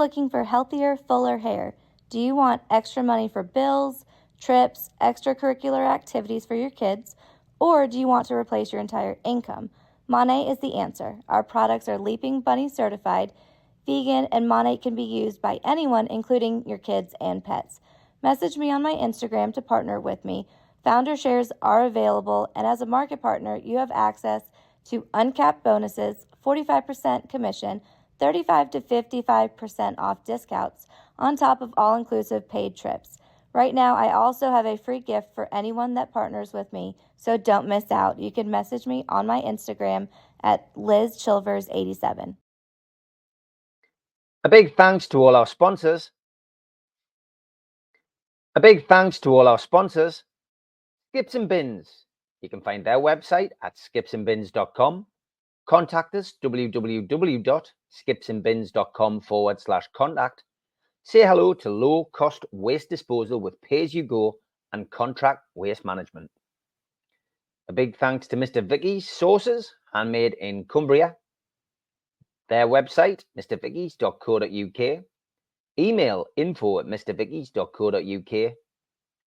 looking for healthier, fuller hair? Do you want extra money for bills, trips, extracurricular activities for your kids, or do you want to replace your entire income? Monat is the answer. Our products are Leaping Bunny certified, vegan, and Monat can be used by anyone, including your kids and pets. Message me on my Instagram to partner with me. Founder shares are available, and as a market partner, you have access to uncapped bonuses, 45% commission, 35 to 55% off discounts, on top of all-inclusive paid trips. Right now, I also have a free gift for anyone that partners with me, so don't miss out. You can message me on my Instagram at LizChilvers87. A big thanks to all our sponsors. Skips and Bins. You can find their website at skipsandbins.com. Contact us, www.skipsandbins.com/contact. Say hello to low-cost waste disposal with pay-as-you-go and contract waste management. A big thanks to Mr. Vicky's Sauces, handmade in Cumbria. Their website, mrvickys.co.uk. Email info@mrvickys.co.uk.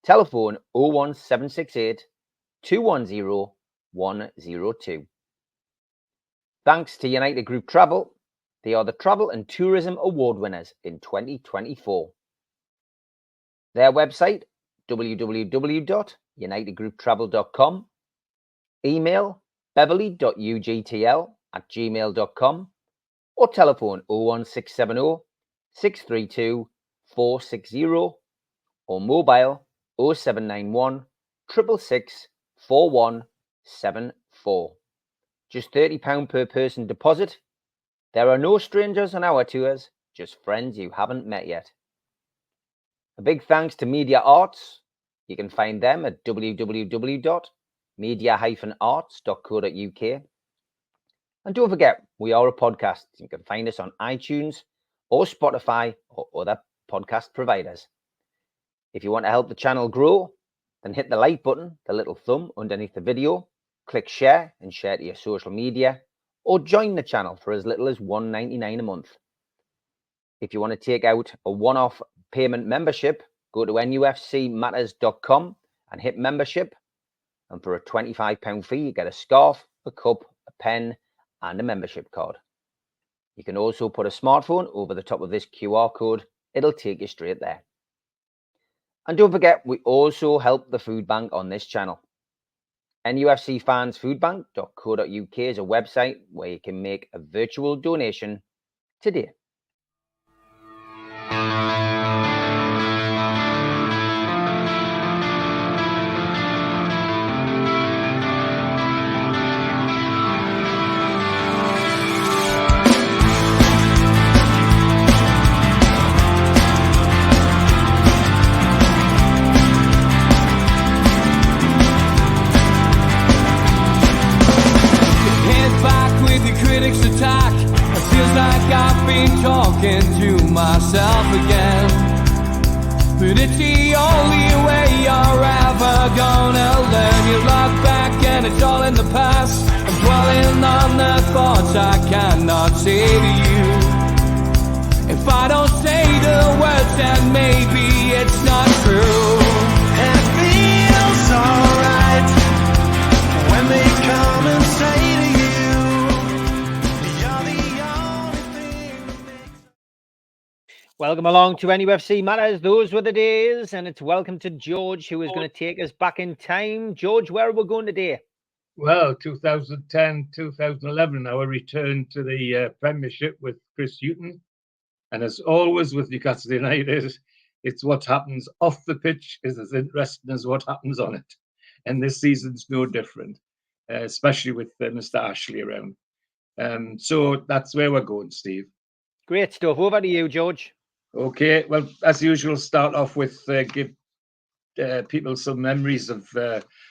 Telephone 01768 210 102. Thanks to United Group Travel. They are the Travel and Tourism Award winners in 2024. Their website, www.unitedgrouptravel.com. Email beverly.ugtl@gmail.com or telephone 01670 632 460 or mobile 0791 666 4174. Just £30 per person deposit. There are no strangers on our tours, just friends you haven't met yet. A big thanks to Media Arts. You can find them at www.media-arts.co.uk. And don't forget, we are a podcast. You can find us on iTunes or Spotify or other podcast providers. If you want to help the channel grow, then hit the like button, the little thumb underneath the video, click share and share to your social media, or join the channel for as little as $1.99 a month. If you want to take out a one-off payment membership, go to nufcmatters.com and hit membership. And for a £25 fee, you get a scarf, a cup, a pen, and a membership card. You can also put a smartphone over the top of this QR code. It'll take you straight there. And don't forget, we also help the food bank on this channel. NUFCfansfoodbank.co.uk is a website where you can make a virtual donation today. Attack. It feels like I've been talking to myself again, but it's the only way you're ever gonna learn. You look back and it's all in the past. I'm dwelling on the thoughts I cannot say to you. If I don't say the words, then maybe it's not true. And it feels alright when they come and say to you, welcome along to NUFC Matters. Those were the days, and it's welcome to George, who is going to take us back in time. George, where are we going today? Well, 2010, 2011, our return to the Premiership with Chris Hughton. And as always with Newcastle United, it's what happens off the pitch is as interesting as what happens on it. And this season's no different, especially with Mr. Ashley around. So that's where we're going, Steve. Great stuff. Over to you, George. Okay, well, as usual, start off with give people some memories of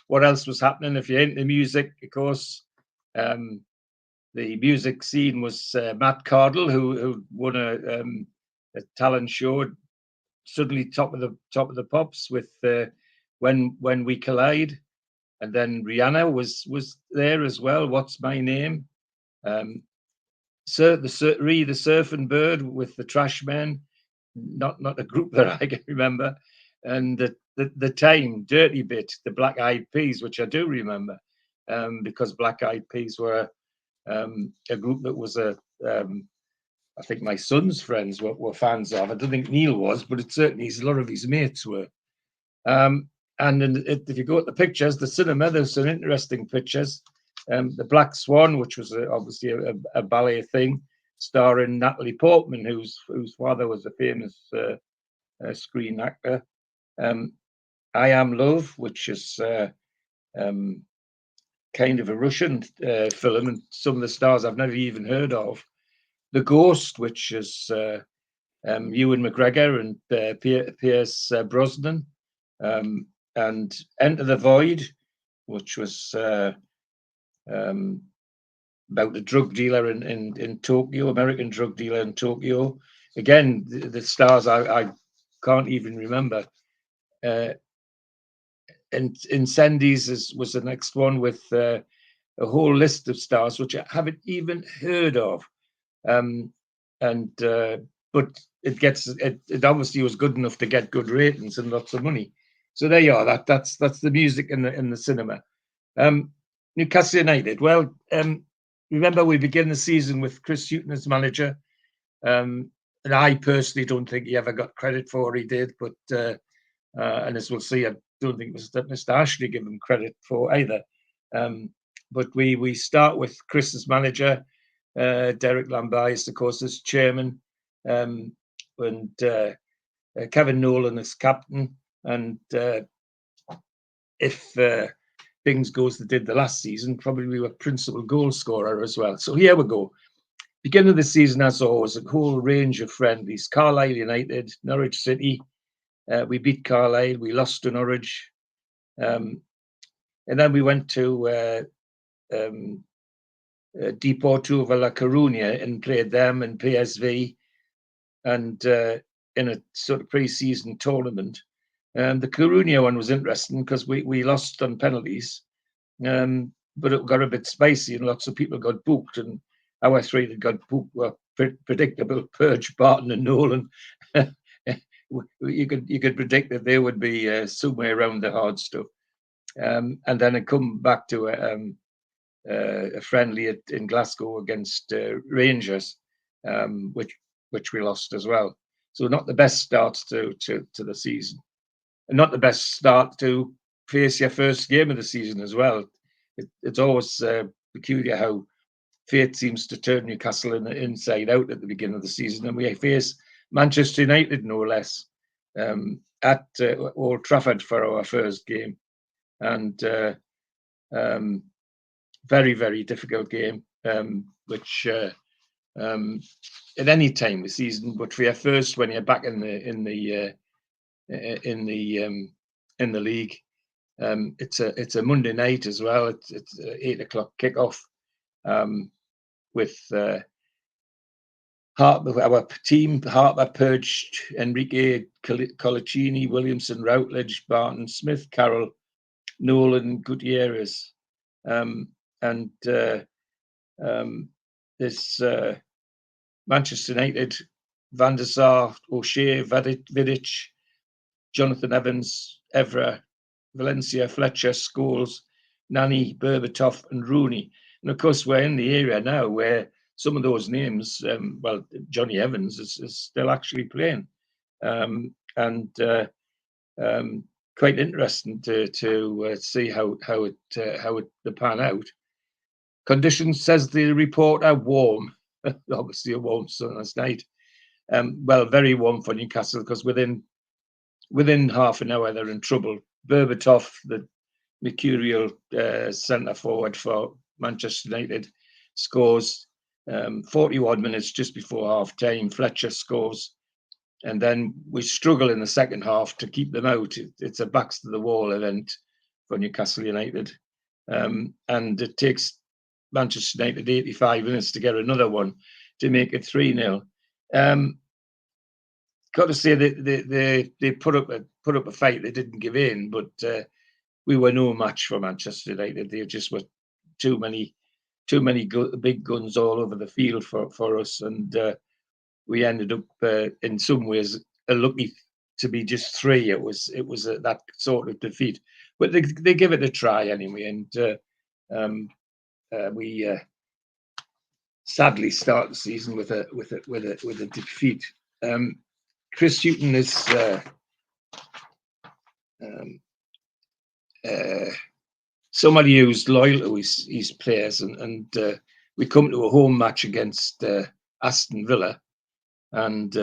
what else was happening. If you're into music, of course, the music scene was Matt Cardle, who won a talent show, suddenly top of the pops with When We Collide, and then Rihanna was there as well. What's My Name? the Surfing Bird with the Trash Men, not a group that I can remember, and the Tyne, Dirty Bit, the Black Eyed Peas, which I do remember, because Black Eyed Peas were a group that was I think my son's friends were fans of. I don't think Neil was, but it certainly a lot of his mates were. And if you go at the pictures, the cinema, there's some interesting pictures. The Black Swan, which was obviously a ballet thing, starring Natalie Portman, whose father was a famous screen actor. I Am Love, which is kind of a Russian film, and some of the stars I've never even heard of. The Ghost, which is Ewan McGregor and Pierce Brosnan, and Enter the Void, which was about a drug dealer in Tokyo, American drug dealer in Tokyo. Again, the stars I can't even remember. And Incendies was the next one with a whole list of stars which I haven't even heard of. But it obviously was good enough to get good ratings and lots of money. So there you are. That's the music in the cinema. Newcastle United. Well, remember we begin the season with Chris Hughton as manager, and I personally don't think he ever got credit for what he did. But and as we'll see, I don't think Mr. Ashley gave him credit for either. But we start with Chris as manager. Derek Lambias, of course, as chairman, and Kevin Nolan as captain. And if things go as they did the last season, probably a principal goal scorer as well. So here we go. Beginning of the season, as always, a whole range of friendlies. Carlisle United, Norwich City. We beat Carlisle. We lost to Norwich. And then we went to Deportivo La Coruña and played them and PSV, and in a sort of pre-season tournament. The Coruña one was interesting because we lost on penalties, but it got a bit spicy and lots of people got booked, and our three that got booked were predictable: Purge, Barton and Nolan. You could predict that they would be somewhere around the hard stuff. And then it come back to a friendly in Glasgow against Rangers, which we lost as well. So not the best start to the season, and not the best start to face your first game of the season as well. It's always peculiar how fate seems to turn Newcastle inside out at the beginning of the season, and we face Manchester United no less at Old Trafford for our first game, and very, very difficult game, which at any time of the season, but for your first, when you're back in the league, it's a Monday night as well. It's 8 o'clock kickoff, with our team: Harper, Purged, Enrique, Colaccini, Williamson, Routledge, Barton, Smith, Carroll, Nolan, Gutierrez. And this Manchester United: Van der Sar, O'Shea, Vidic, Jonathan Evans, Evra, Valencia, Fletcher, Scholes, Nani, Berbatov, and Rooney. And of course, we're in the area now where some of those names, Johnny Evans is still actually playing, and quite interesting to see how it pan out. Conditions, says the report, are warm. Obviously, a warm summer's night. Well, very warm for Newcastle, because within half an hour they're in trouble. Berbatov, the mercurial centre forward for Manchester United, scores 41 minutes just before half time. Fletcher scores, and then we struggle in the second half to keep them out. It's a backs to the wall event for Newcastle United, and it takes Manchester United 85 minutes to get another one to make it 3-0. Got to say they put up a fight. They didn't give in, but we were no match for Manchester United. They just were too many too many big guns all over the field for us, and we ended up in some ways lucky to be just 3. It was that sort of defeat, but they give it a try anyway, and we sadly start the season with a defeat. Chris Hughton is somebody who's loyal to his players, and we come to a home match against Aston Villa, and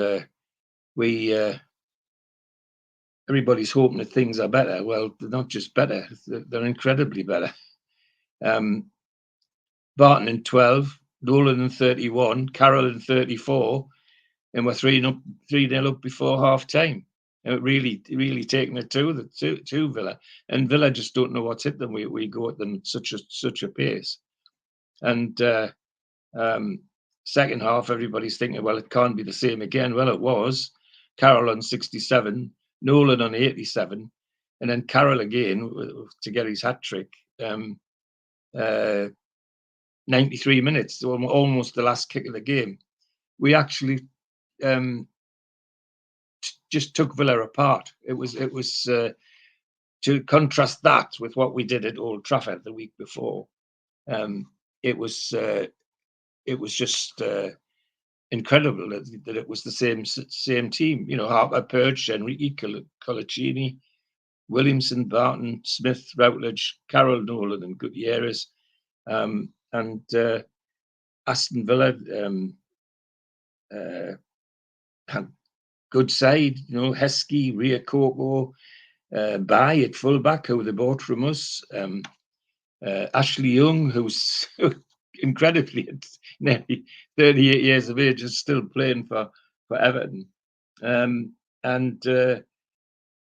everybody's hoping that things are better. Well, they're not just better; they're incredibly better. Barton in 12, Nolan in 31, Carroll in 34, and we're 3-0 up before half time. Really taking it to Villa, and Villa just don't know what's hit them. We go at them at such a pace, and second half everybody's thinking, well, it can't be the same again. Well, it was. Carroll on 67, Nolan on 87, and then Carroll again to get his hat trick. 93 minutes, almost the last kick of the game. We actually just took Villa apart. It was to contrast that with what we did at Old Trafford the week before. It was just incredible that it was the same team. You know, Harper, Perch, Enrique, Colaccini, Williamson, Barton, Smith, Routledge, Carroll, Nolan, and Gutierrez, and Aston Villa had good side. You know, Heskey, Ria Coco, Bai at fullback, who they bought from us. Ashley Young, who's incredibly at nearly 38 years of age, is still playing for Everton. And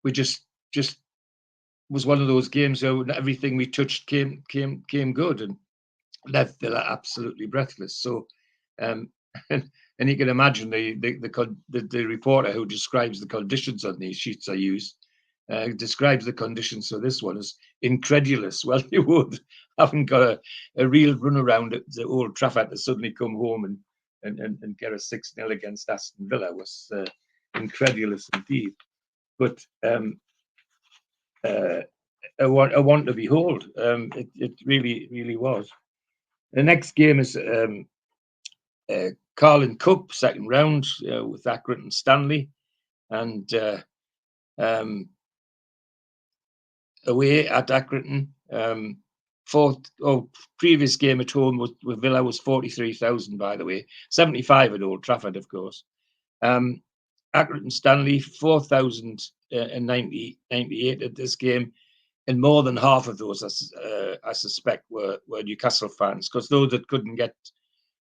we just was one of those games where everything we touched came good and left Villa absolutely breathless. So, and you can imagine the reporter who describes the conditions on these sheets I used describes the conditions for this one as incredulous. Well, you would, haven't got a real run around at the Old Trafford to suddenly come home and get a 6-0 against Aston Villa was incredulous indeed. But a want to behold. It really was. The next game is Carling Cup, second round with Accrington Stanley, and away at Accrington. Previous game at home with Villa was 43,000, by the way, 75 at Old Trafford, of course. Accrington Stanley 4,098 at this game, and more than half of those, I suspect, were Newcastle fans, because those that couldn't get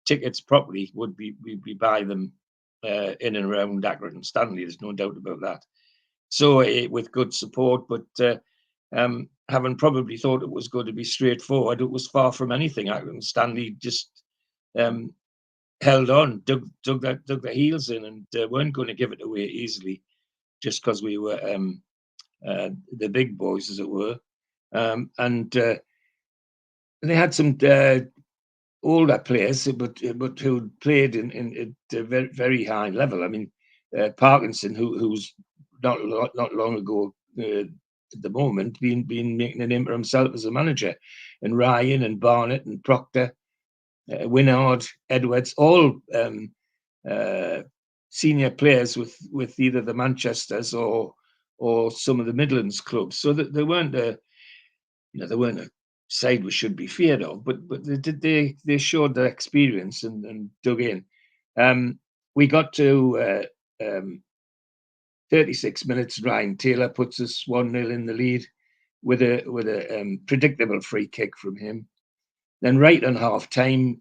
tickets properly would be buy them in and around Accrington Stanley. There's no doubt about that. So with good support, but having probably thought it was going to be straightforward, it was far from anything. Accrington Stanley just held on, dug their heels in, and weren't going to give it away easily, just because we were the big boys, as it were. And they had some older players, but who played in at a very, very high level. I mean, Parkinson, who's not long ago at the moment been making a name for himself as a manager, and Ryan and Barnett and Proctor, Winard, Edwards, all senior players with either the Manchesters or some of the Midlands clubs. So that they weren't a side we should be feared of, but they showed their experience and dug in. We got to 36 minutes. Ryan Taylor puts us 1-0 in the lead with a predictable free kick from him. Then right on half time,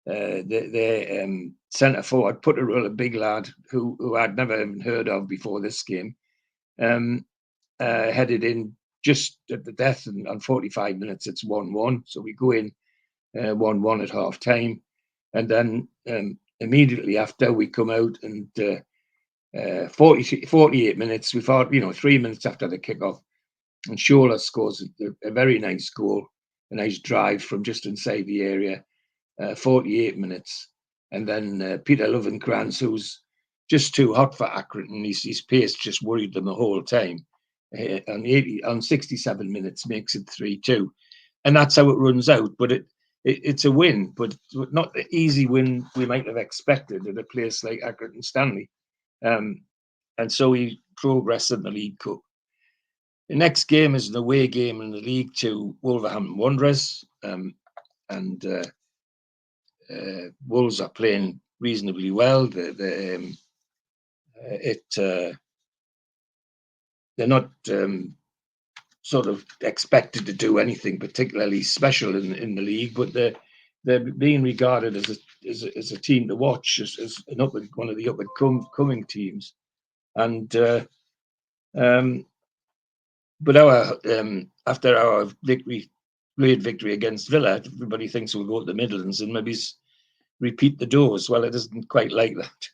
the centre forward, a big lad who I'd never even heard of before this game, headed in just at the death, and on 45 minutes it's 1-1. So we go in 1-1 at half time, and then immediately after we come out, and 48 minutes, we thought, 3 minutes after the kickoff, and Shola scores a very nice goal. nice drive from just inside the area, 48 minutes. And then Peter Lovenkrands, who's just too hot for Accrington, his pace just worried them the whole time. On 67 minutes, makes it 3-2. And that's how it runs out. But it's a win, but not the easy win we might have expected at a place like Accrington Stanley. And so we progress in the League Cup. The next game is an away game in the league to Wolverhampton Wanderers. Wolves are playing reasonably well. They're not sort of expected to do anything particularly special in the league, but they're being regarded as a team to watch, as one of the up and coming teams. And but after our great victory against Villa, everybody thinks we'll go to the Midlands and maybe repeat the doors. Well, it isn't quite like that.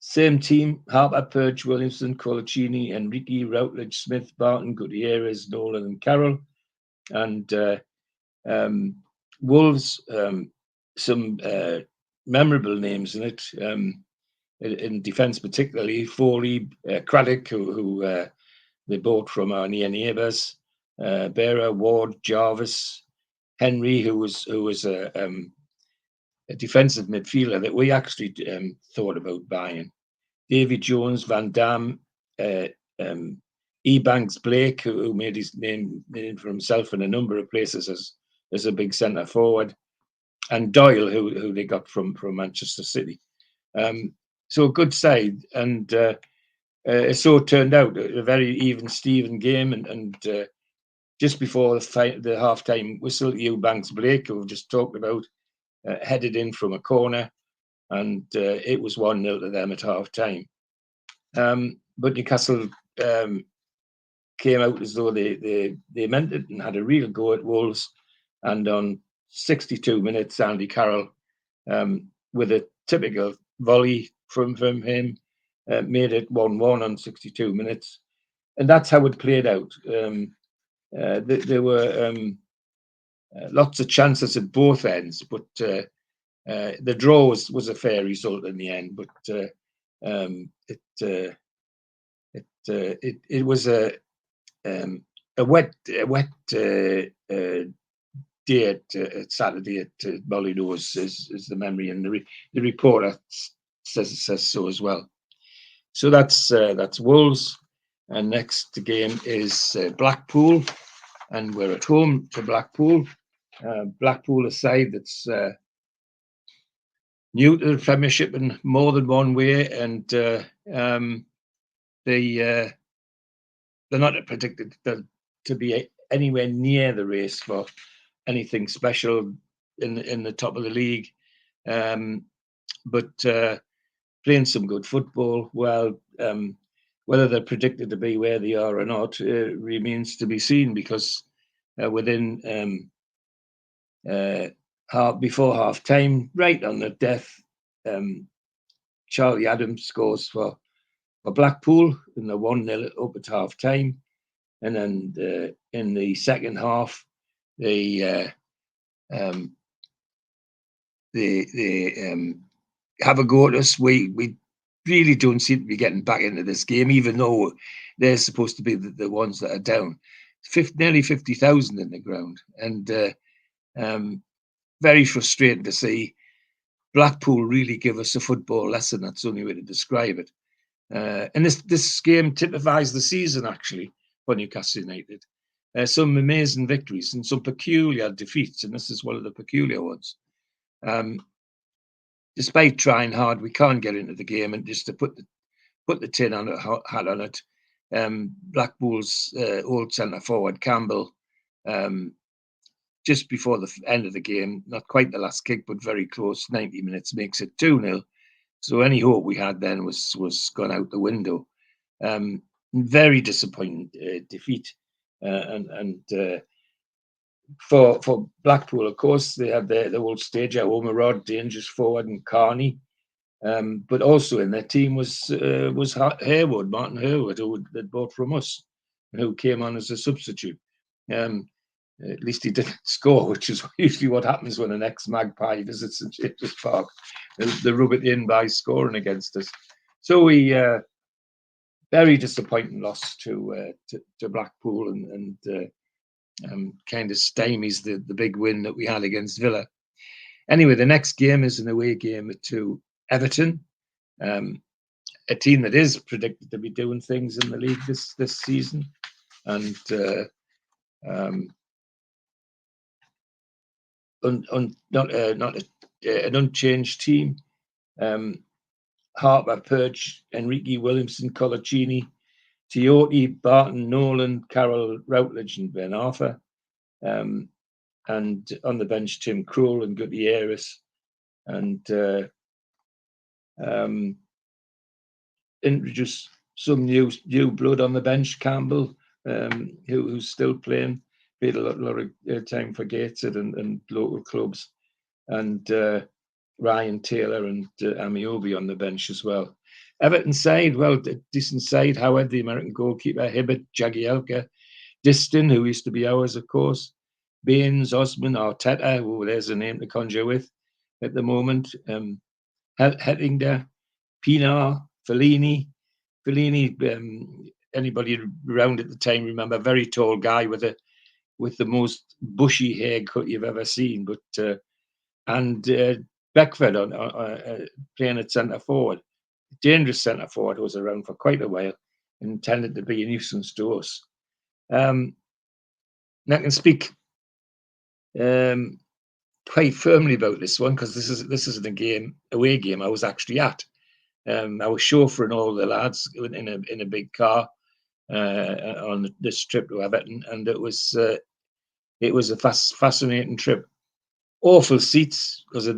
Same team: Harper, Perch, Williamson, Colaccini, Enrique, Routledge, Smith, Barton, Gutierrez, Nolan, and Carroll. And Wolves, some memorable names in it. In defence, particularly Foley, Craddock, who they bought from our near neighbours, Bearer, Ward, Jarvis, Henry, who was a defensive midfielder that we actually thought about buying. Davy Jones, Van Dam, Ebanks Blake, who made his name for himself in a number of places as a big centre forward, and Doyle, who they got from Manchester City. So a good side, and so it turned out a very even Steven game, and just before the half-time whistle, Eubanks Blake, who we've just talked about, headed in from a corner, and it was 1-0 to them at half-time. But Newcastle came out as though they meant it and had a real go at Wolves, and on 62 minutes, Andy Carroll, with a typical volley from him, made it 1-1 on 62 minutes. And that's how it played out. There were lots of chances at both ends, but the draw was a fair result in the end. But it was a wet day at Saturday at Molineux is the memory, and the reporter says so as well. So that's Wolves, and next game is Blackpool, and we're at home to Blackpool. Blackpool, a side that's new to the Premiership in more than one way, and they're not predicted to be anywhere near the race for anything special in the top of the league, but playing some good football. Well, whether they're predicted to be where they are or not remains to be seen, because within before half time, right on the death, Charlie Adams scores for Blackpool in the 1-0 up at half time, and then in the second half they have a go at us. We really don't seem to be getting back into this game, even though they're supposed to be the ones that are down. Nearly 50,000 in the ground, and very frustrating to see Blackpool really give us a football lesson. That's the only way to describe it. And this game typifies the season, actually, for Newcastle United. Some amazing victories and some peculiar defeats, and this is one of the peculiar ones. Despite trying hard, we can't get into the game, and just to put the tin on it, hat on it. Blackpool's old centre forward Campbell, just before the end of the game, not quite the last kick, but very close, 90 minutes, makes it 2-0. So any hope we had then was gone out the window. Very disappointing defeat, and for Blackpool, of course, they had the old stager, Omerod, dangerous forward, and Carney. But also in their team was Harewood, Martin Harewood, who they'd bought from us, and who came on as a substitute. At least he didn't score, which is usually what happens when an ex-Magpie visits St James's Park. They rub it in by scoring against us. So we very disappointing loss to Blackpool and kind of stymies the big win that we had against Villa. Anyway, the next game is an away game to Everton, a team that is predicted to be doing things in the league this season, and not an unchanged team. Harper, Purge, Enrique, Williamson, Colaccini, Tiote, Barton, Nolan, Carroll, Routledge, and Ben Arthur. And on the bench, Tim Krul and Gutierrez. And introduce some new blood on the bench, Campbell, who's still playing. Played a lot of time for Gateshead and local clubs. And Ryan Taylor and Amiobi on the bench as well. Everton side, well, a decent side. Howard, the American goalkeeper, Hibbert, Jagielka, Diston, who used to be ours, of course, Baines, Osman, Arteta, oh, there's a name to conjure with at the moment, Hettinger, Pinar, Fellini. Anybody around at the time remember, a very tall guy with the most bushy haircut you've ever seen, but and Beckford on playing at centre forward, dangerous centre forward, who was around for quite a while, intended to be a nuisance to us. Now I can speak quite firmly about this one because this isn't a away game I was actually at. I was chauffeuring all the lads in a big car on this trip to Everton, and it was a fascinating trip. Awful seats because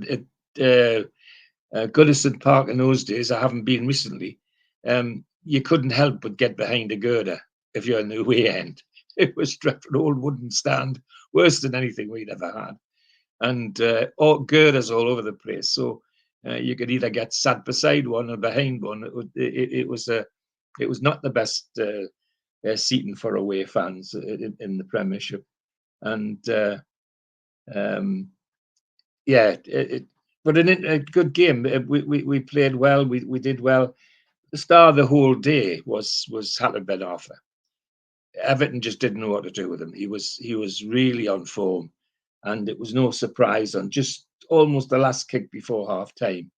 Goodison Park in those days, I haven't been recently, you couldn't help but get behind a girder if you're in the away end. It was dreadful, old wooden stand, worse than anything we'd ever had. And all girders all over the place. So you could either get sat beside one or behind one. It was not the best seating for away fans in the Premiership. And but a good game. We played well. We did well. The star of the whole day was Hatter Ben Arthur. Everton just didn't know what to do with him. He was really on form, and it was no surprise on just almost the last kick before half time,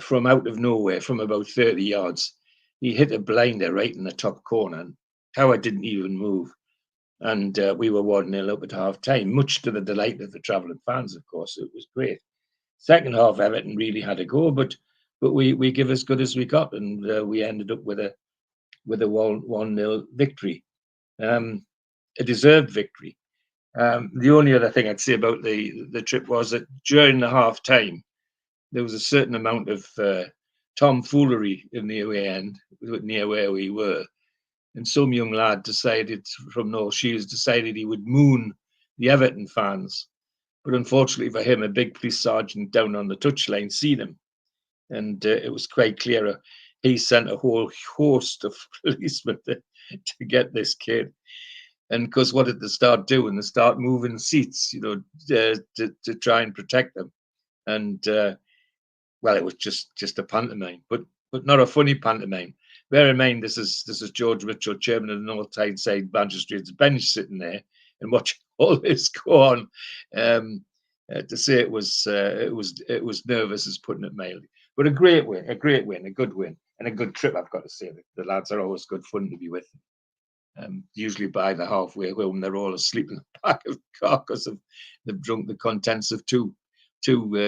from out of nowhere, from about 30 yards, he hit a blinder right in the top corner. And Howard didn't even move. And we were 1-0 up at half time, much to the delight of the travelling fans, of course. It was great. Second half, Everton really had a go, but we give as good as we got, and we ended up with a 1-0 victory, a deserved victory. The only other thing I'd say about the trip was that during the half time, there was a certain amount of tomfoolery in the away end near where we were. And some young lad from North Shields decided he would moon the Everton fans. But unfortunately for him, a big police sergeant down on the touchline seen him. And it was quite clear he sent a whole host of policemen to get this kid. And because what did they start doing? They start moving seats, to try and protect them. And, well, it was just a pantomime, but not a funny pantomime. Bear in mind, this is George Mitchell, chairman of the North Tyneside Magistrates bench, sitting there and watching all this go on. To say it was nervous is putting it mildly. But a great win, a good win, and a good trip. I've got to say, the lads are always good fun to be with. Usually by the halfway home, they're all asleep in the back of the car because they've drunk the contents of two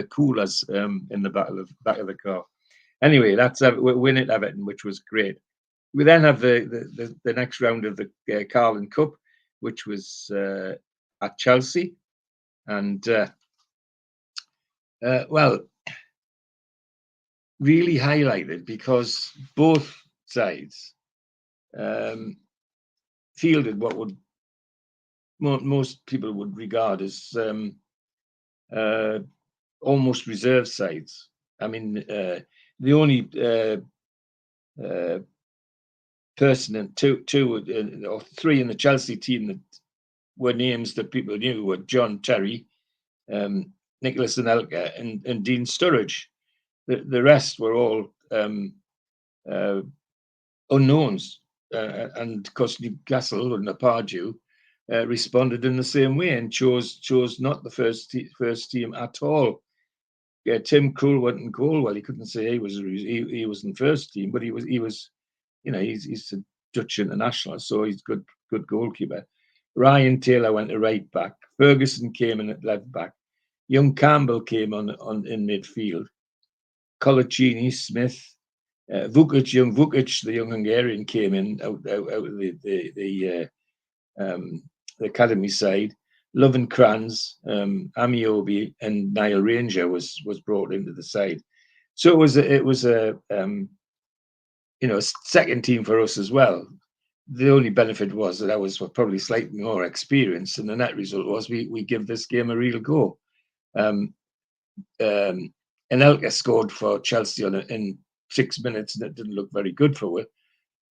coolers in the back of the car. Anyway, that's a win at Everton, which was great. We then have the next round of the Carling Cup, which was at Chelsea, and well, really highlighted because both sides fielded what would most people would regard as almost reserve sides. I mean, the only person and two or three in the Chelsea team that were names that people knew were John Terry, Nicholas Anelka, and Dean Sturridge. The rest were all unknowns. And of course, Newcastle under Pardew responded in the same way and chose not the first team at all. Tim Krul went in goal. Well, he couldn't say he was in first team, but he was he's a Dutch international, so he's good goalkeeper. Ryan Taylor went to right back. Ferguson came in at left back. Young Campbell came on in midfield. Colaccini, Smith, Vukic, the young Hungarian, came in out of the academy side. Lovenkrands, Amiobi, and Niall Ranger was brought into the side. So it was a second team for us as well. The only benefit was that I was probably slightly more experienced, and the net result was we give this game a real go. Anelka scored for Chelsea in 6 minutes, and it didn't look very good for us.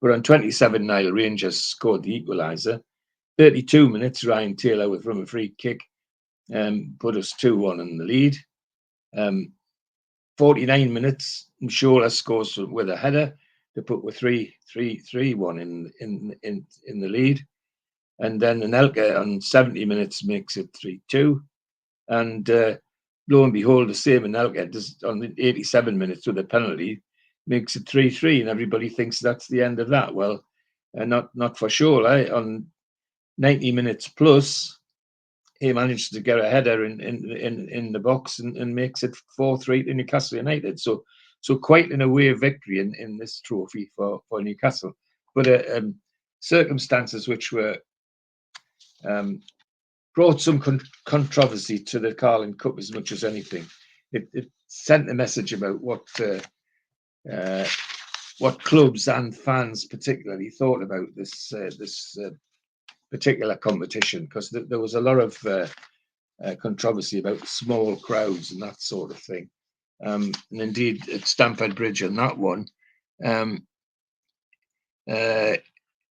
But on 27, Niall Rangers scored the equaliser. 32 minutes, Ryan Taylor from a free kick put us 2-1 in the lead. 49 minutes, Mshola scores with a header to put with 3-1 in the lead. And then Anelka on 70 minutes makes it 3-2. And lo and behold, the same Anelka on 87 minutes with a penalty makes it 3-3, and everybody thinks that's the end of that. Well, not for sure. On 90 minutes plus, he managed to get a header in the box and makes it 4-3 to Newcastle United. So quite an away victory in this trophy for Newcastle. But circumstances which were brought some controversy to the Carling Cup as much as anything. It sent a message about what clubs and fans particularly thought about this particular competition, because there was a lot of controversy about small crowds and that sort of thing. And indeed, at Stamford Bridge on that one,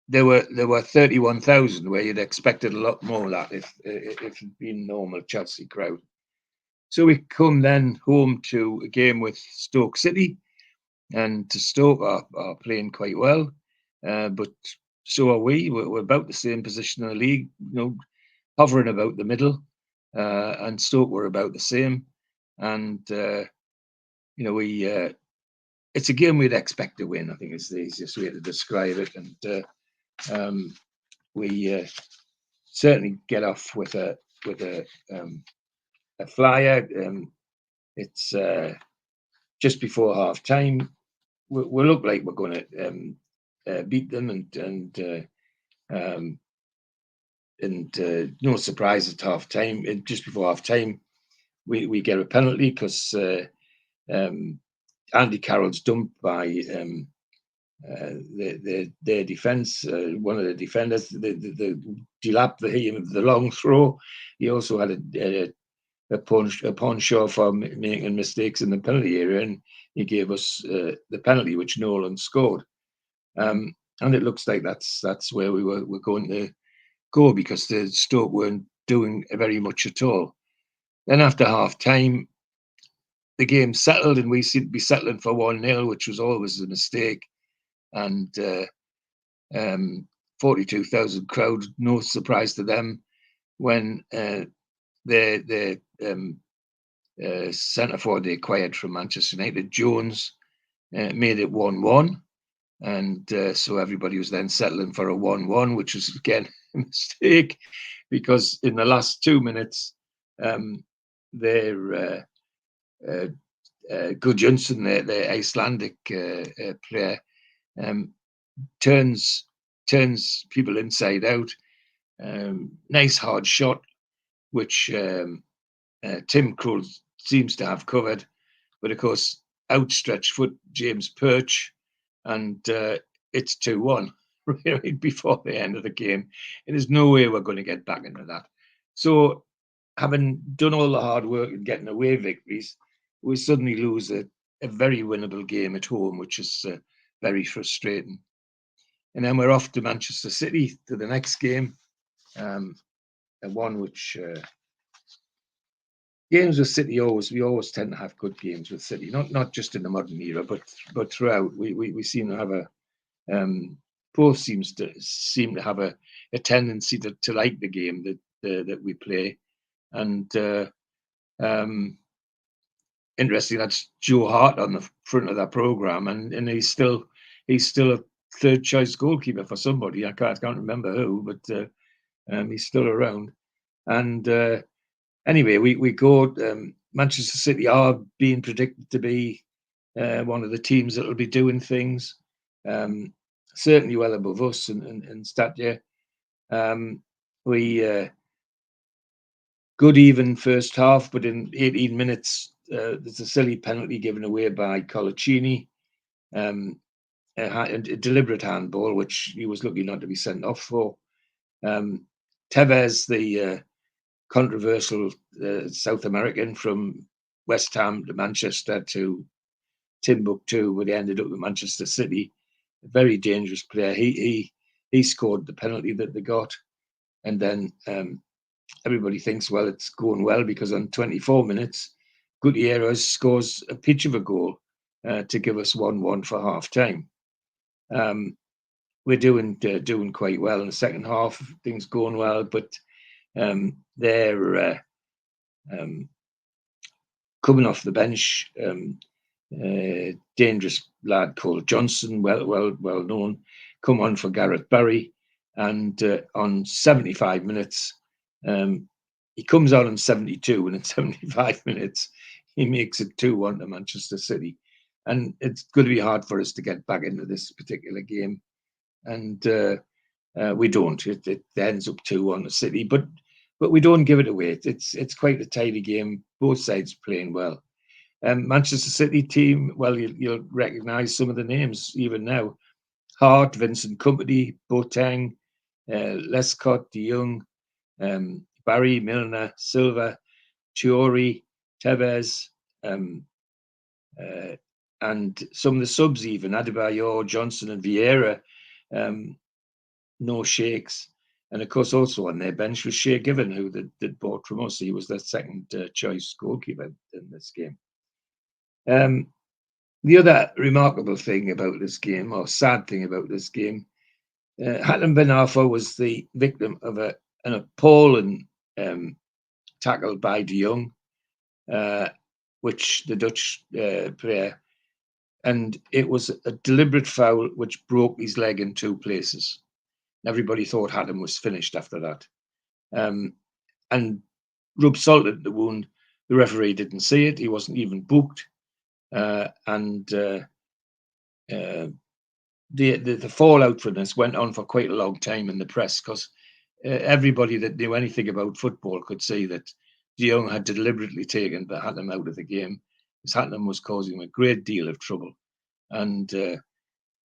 there were 31,000, where you'd expected a lot more of that if it'd been normal Chelsea crowd. So we come then home to a game with Stoke City, and Stoke are playing quite well, but so are we. We're about the same position in the league, hovering about the middle, and Stoke were about the same. And it's a game we'd expect to win. I think it's the easiest way to describe it. And we certainly get off with a flyer. It's just before half time. We look like we're going to beat them, and no surprise at half time. Just before half time, we get a penalty because Andy Carroll's dumped by their defence. One of the defenders, the Delap, the long throw. He also had a Ponshaw for making mistakes in the penalty area, and he gave us the penalty, which Nolan scored. And it looks like that's where we're going to go, because the Stoke weren't doing very much at all. Then after half time, the game settled, and we seemed to be settling for 1-0, which was always a mistake. And 42,000 crowd, no surprise to them when their centre forward they acquired from Manchester United, Jones, made it 1-1. And so everybody was then settling for a 1-1, which was again a mistake, because in the last 2 minutes, their Gudjonsson, their Icelandic player, turns people inside out. Nice hard shot, which Tim Krul seems to have covered, but of course outstretched foot James Perch, and it's 2-1 right before the end of the game. And there's no way we're going to get back into that. So, having done all the hard work and getting away victories, we suddenly lose a very winnable game at home, which is very frustrating. And then we're off to Manchester City to the next game. one which games with City we always tend to have good games with City, not just in the modern era, but throughout. We seem to have both seem to have a tendency to like the game that we play, and interesting. That's Joe Hart on the front of that program, and he's still a third choice goalkeeper for somebody. I can't remember who, but he's still around. And anyway, we go. Manchester City are being predicted to be one of the teams that will be doing things. Certainly well above us in stature. We good even first half, but in 18 minutes, there's a silly penalty given away by Colaccini, a deliberate handball, which he was lucky not to be sent off for. Tevez, the controversial South American from West Ham to Manchester to Timbuktu, where he ended up with Manchester City, a very dangerous player. He scored the penalty that they got, and then everybody thinks, well, it's going well because on 24 minutes, Gutierrez scores a pitch of a goal to give us 1-1 for half time. We're doing quite well in the second half. Things going well, but they're coming off the bench. Dangerous lad called Johnson, well known, come on for Gareth Barry, and on 75 minutes, he comes out on 72, and in 75 minutes, he makes it 2-1 to Manchester City, and it's going to be hard for us to get back into this particular game, and we don't. It ends up 2-1 to City, but we don't give it away. It's quite a tidy game. Both sides playing well. Manchester City team, well, you'll recognise some of the names even now. Hart, Vincent Kompany, Boateng, Lescott, De Jong, Barry, Milner, Silva, Chiori, Tevez, and some of the subs even, Adebayor, Johnson and Vieira, no shakes. And of course, also on their bench was Shea Given, who they'd bought from us. He was their second choice goalkeeper in this game. The other remarkable thing about this game, or sad thing about this game, Hatem Ben Arfa was the victim of an appalling tackle by De Jong, which the Dutch player, and it was a deliberate foul which broke his leg in two places. Everybody thought Hatem was finished after that. And rubbed salt into the wound. The referee didn't see it. He wasn't even booked. And the fallout from this went on for quite a long time in the press, because everybody that knew anything about football could see that De Jong had deliberately taken Hatem out of the game, because Hatem was causing him a great deal of trouble. And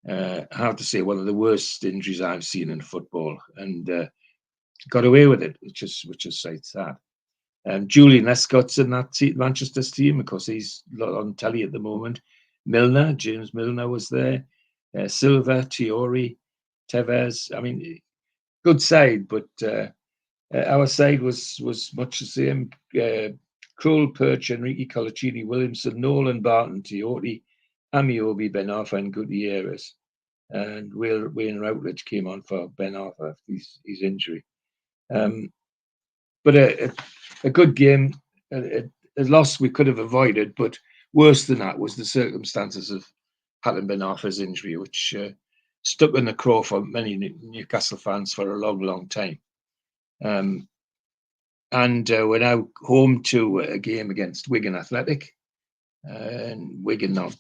I have to say, one of the worst injuries I've seen in football, and got away with it, which is sad. Julian Lescott's in that Manchester's team, because he's on telly at the moment. Milner, James Milner was there. Silva, Chiori, Tevez. I mean, good side, but our side was much the same. Krul, Perch, Enrique Colaccini, Williamson, Nolan, Barton, Tiote, Amiobi, Ben Arfa, and Gutierrez. And Wayne Routledge came on for Ben Arfa after his injury. But a good game, a loss we could have avoided, but worse than that was the circumstances of Hatem Ben Arfa's injury, which stuck in the craw for many Newcastle fans for a long, long time. And we're now home to a game against Wigan Athletic, and Wigan not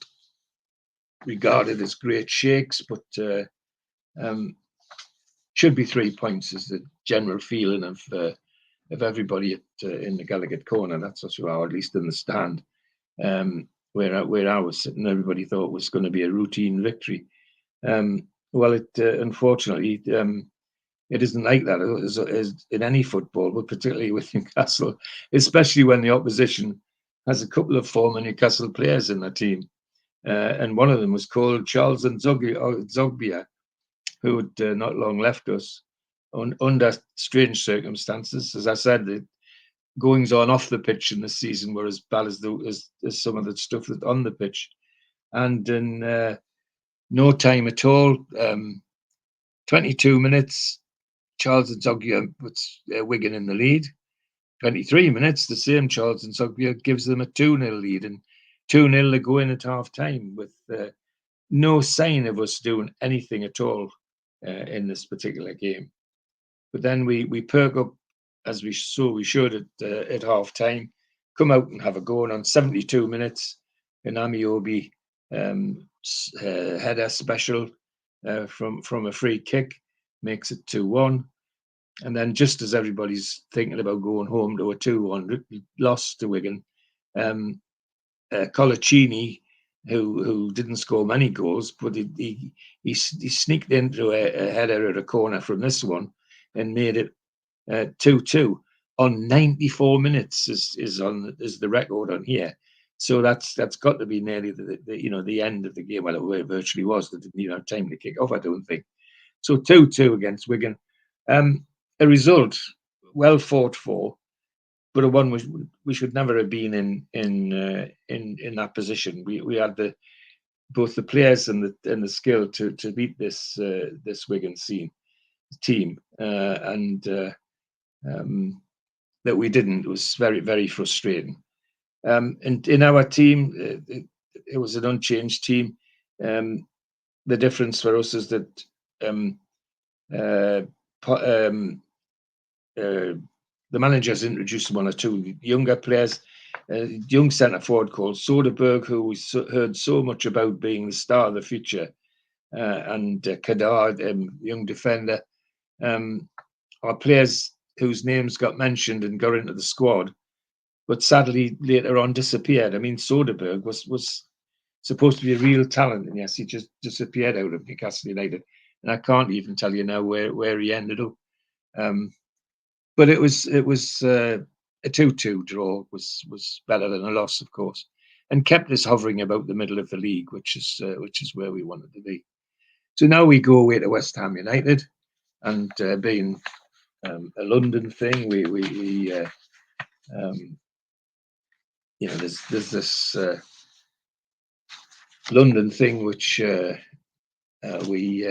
regarded as great shakes, but should be 3 points is the general feeling of everybody in the Gallagher corner. That's what you are, at least in the stand, where I was sitting. Everybody thought it was going to be a routine victory. Well, it unfortunately it isn't like that as in any football, but particularly with Newcastle, especially when the opposition has a couple of former Newcastle players in their team, and one of them was called Charles Zogbia, who had not long left us. under strange circumstances. As I said, the goings on off the pitch in this season were as bad as some of the stuff that's on the pitch. And in no time at all, 22 minutes, Charles Nzoggia puts Wigan in the lead. 23 minutes, the same Charles Nzoggia gives them a 2-0 lead, and 2-0 to go in at half time with no sign of us doing anything at all in this particular game. But then we perk up as we should at half time, come out and have a go. And on 72 minutes, an Amiobi header special from a free kick makes it 2-1. And then just as everybody's thinking about going home to a 2-1 loss to Wigan, Colaccini, who didn't score many goals, but he sneaked into a header at a corner from this one and made it 2-2 on 94 minutes is the record on here. So that's got to be nearly the end of the game. Well, it virtually was. They didn't even have time to kick off, I don't think. So 2-2 against Wigan. A result well fought for, but a one we should never have been in that position. We had both the players and the skill to beat this Wigan team, and that we didn't. It was very, very frustrating. And in our team, it was an unchanged team. The difference for us is that the manager's introduced one or two younger players. A young centre forward called Soderberg, who we heard so much about being the star of the future, and Kadar, young defender, are players whose names got mentioned and got into the squad, but sadly later on disappeared. I mean, Soderberg was supposed to be a real talent, and yes, he just disappeared out of Newcastle United, and I can't even tell you now where he ended up. But it was a 2-2 draw was better than a loss, of course, and kept us hovering about the middle of the league, which is where we wanted to be. So now we go away to West Ham United, and being a London thing, there's this London thing which we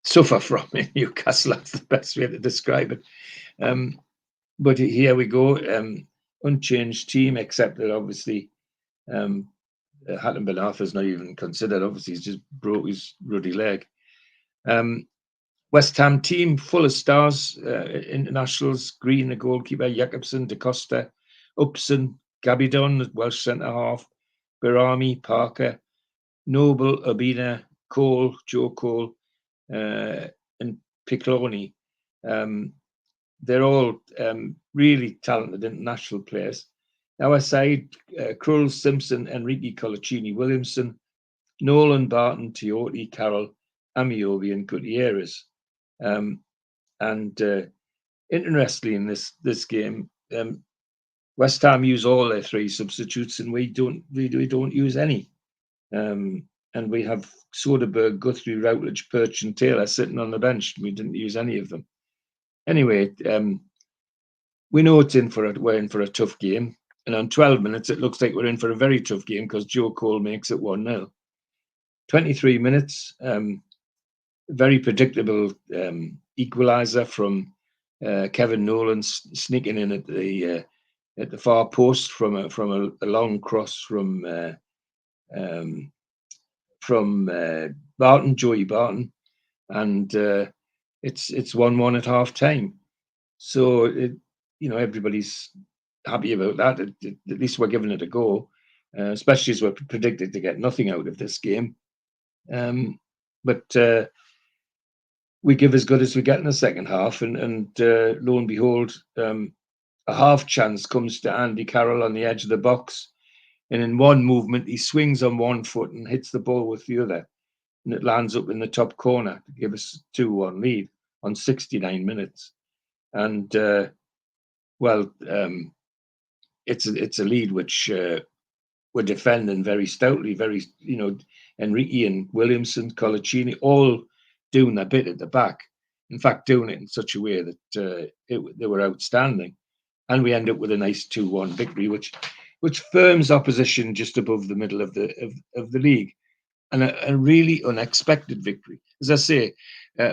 suffer from in Newcastle. That's the best way to describe it. But here we go, unchanged team, except that obviously Hatton Ben Arthur's not even considered. Obviously, he's just broke his ruddy leg. West Ham team full of stars, internationals: Green, the goalkeeper; Jakobsen, Da Costa, Upson, Gabidon, Welsh centre half; Barami, Parker, Noble, Urbina, Cole, Joe Cole, and Piccoloni. They're all really talented international players. Our side: Krull, Simpson, Enrique, Colaccini, Williamson, Nolan, Barton, Tiote, Carroll, Amiobi, and Gutierrez. And interestingly, in this game, West Ham use all their three substitutes, and we don't use any. And we have Soderberg, Guthrie, Routledge, Perch, and Taylor sitting on the bench. We didn't use any of them. Anyway, we know we're in for a tough game, and on 12 minutes, it looks like we're in for a very tough game because Joe Cole makes it 1-0. 23 minutes, very predictable equaliser from Kevin Nolan sneaking in at the far post from a long cross from Barton, Joey Barton, and it's 1-1 at half time. So everybody's happy about that. At least we're giving it a go, especially as we're predicted to get nothing out of this game. But we give as good as we get in the second half, and lo and behold, a half chance comes to Andy Carroll on the edge of the box, and in one movement he swings on one foot and hits the ball with the other, and it lands up in the top corner to give us a 2-1 lead on 69 minutes. And it's a lead which were defending very stoutly, very, Enrique and Williamson, Colaccini, all doing their bit at the back. In fact, doing it in such a way that they were outstanding. And we end up with a nice 2-1 victory, which firms opposition just above the middle of the league, and a really unexpected victory. As I say,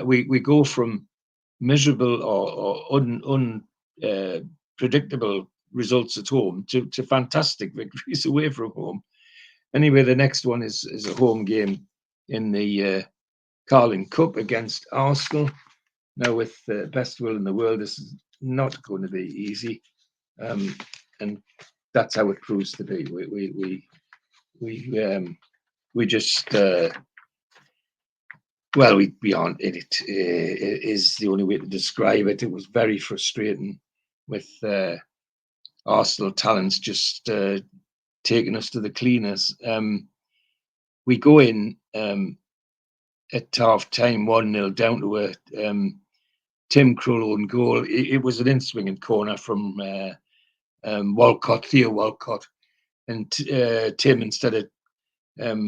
we go from miserable or unpredictable results at home to fantastic victories away from home. Anyway, the next one is a home game in the Carling Cup against Arsenal. Now, with the best will in the world, this is not going to be easy, and that's how it proves to be. We just we aren't in it. Is the only way to describe it. It was very frustrating with Arsenal talents just taking us to the cleaners. We go in at half time 1-0 down to a Tim Krul own goal. It was an in-swinging corner from Theo Walcott, and Tim, instead of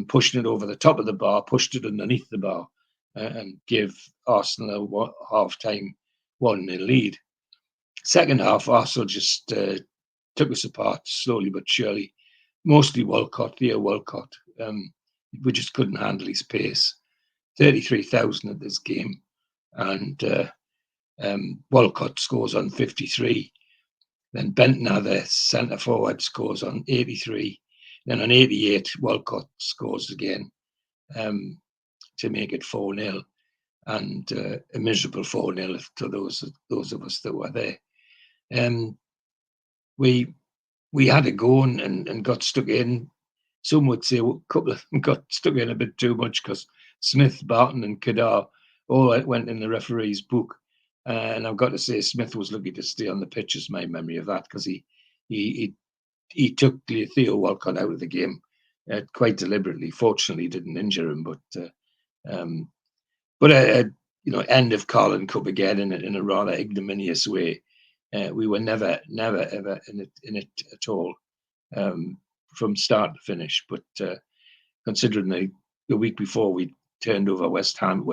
pushing it over the top of the bar, pushed it underneath the bar and gave Arsenal a half-time 1-0 lead. Second half, Arsenal just took us apart slowly but surely. Mostly Theo Walcott. We just couldn't handle his pace. 33,000 at this game, and Walcott scores on 53. Then Bentner, the centre forward, scores on 83. Then on 88, Walcott scores again to make it 4-0, and a miserable 4-0 to those of us that were there. We had a go and got stuck in. Some would say a couple of them got stuck in a bit too much, because Smith, Barton and Kadar all went in the referee's book. And I've got to say, Smith was lucky to stay on the pitch, is my memory of that, because he took Theo Walcott out of the game quite deliberately. Fortunately, he didn't injure him, but end of Carling Cup again in a rather ignominious way. We were never ever in it at all, from start to finish. But considering the week before we turned over West Ham,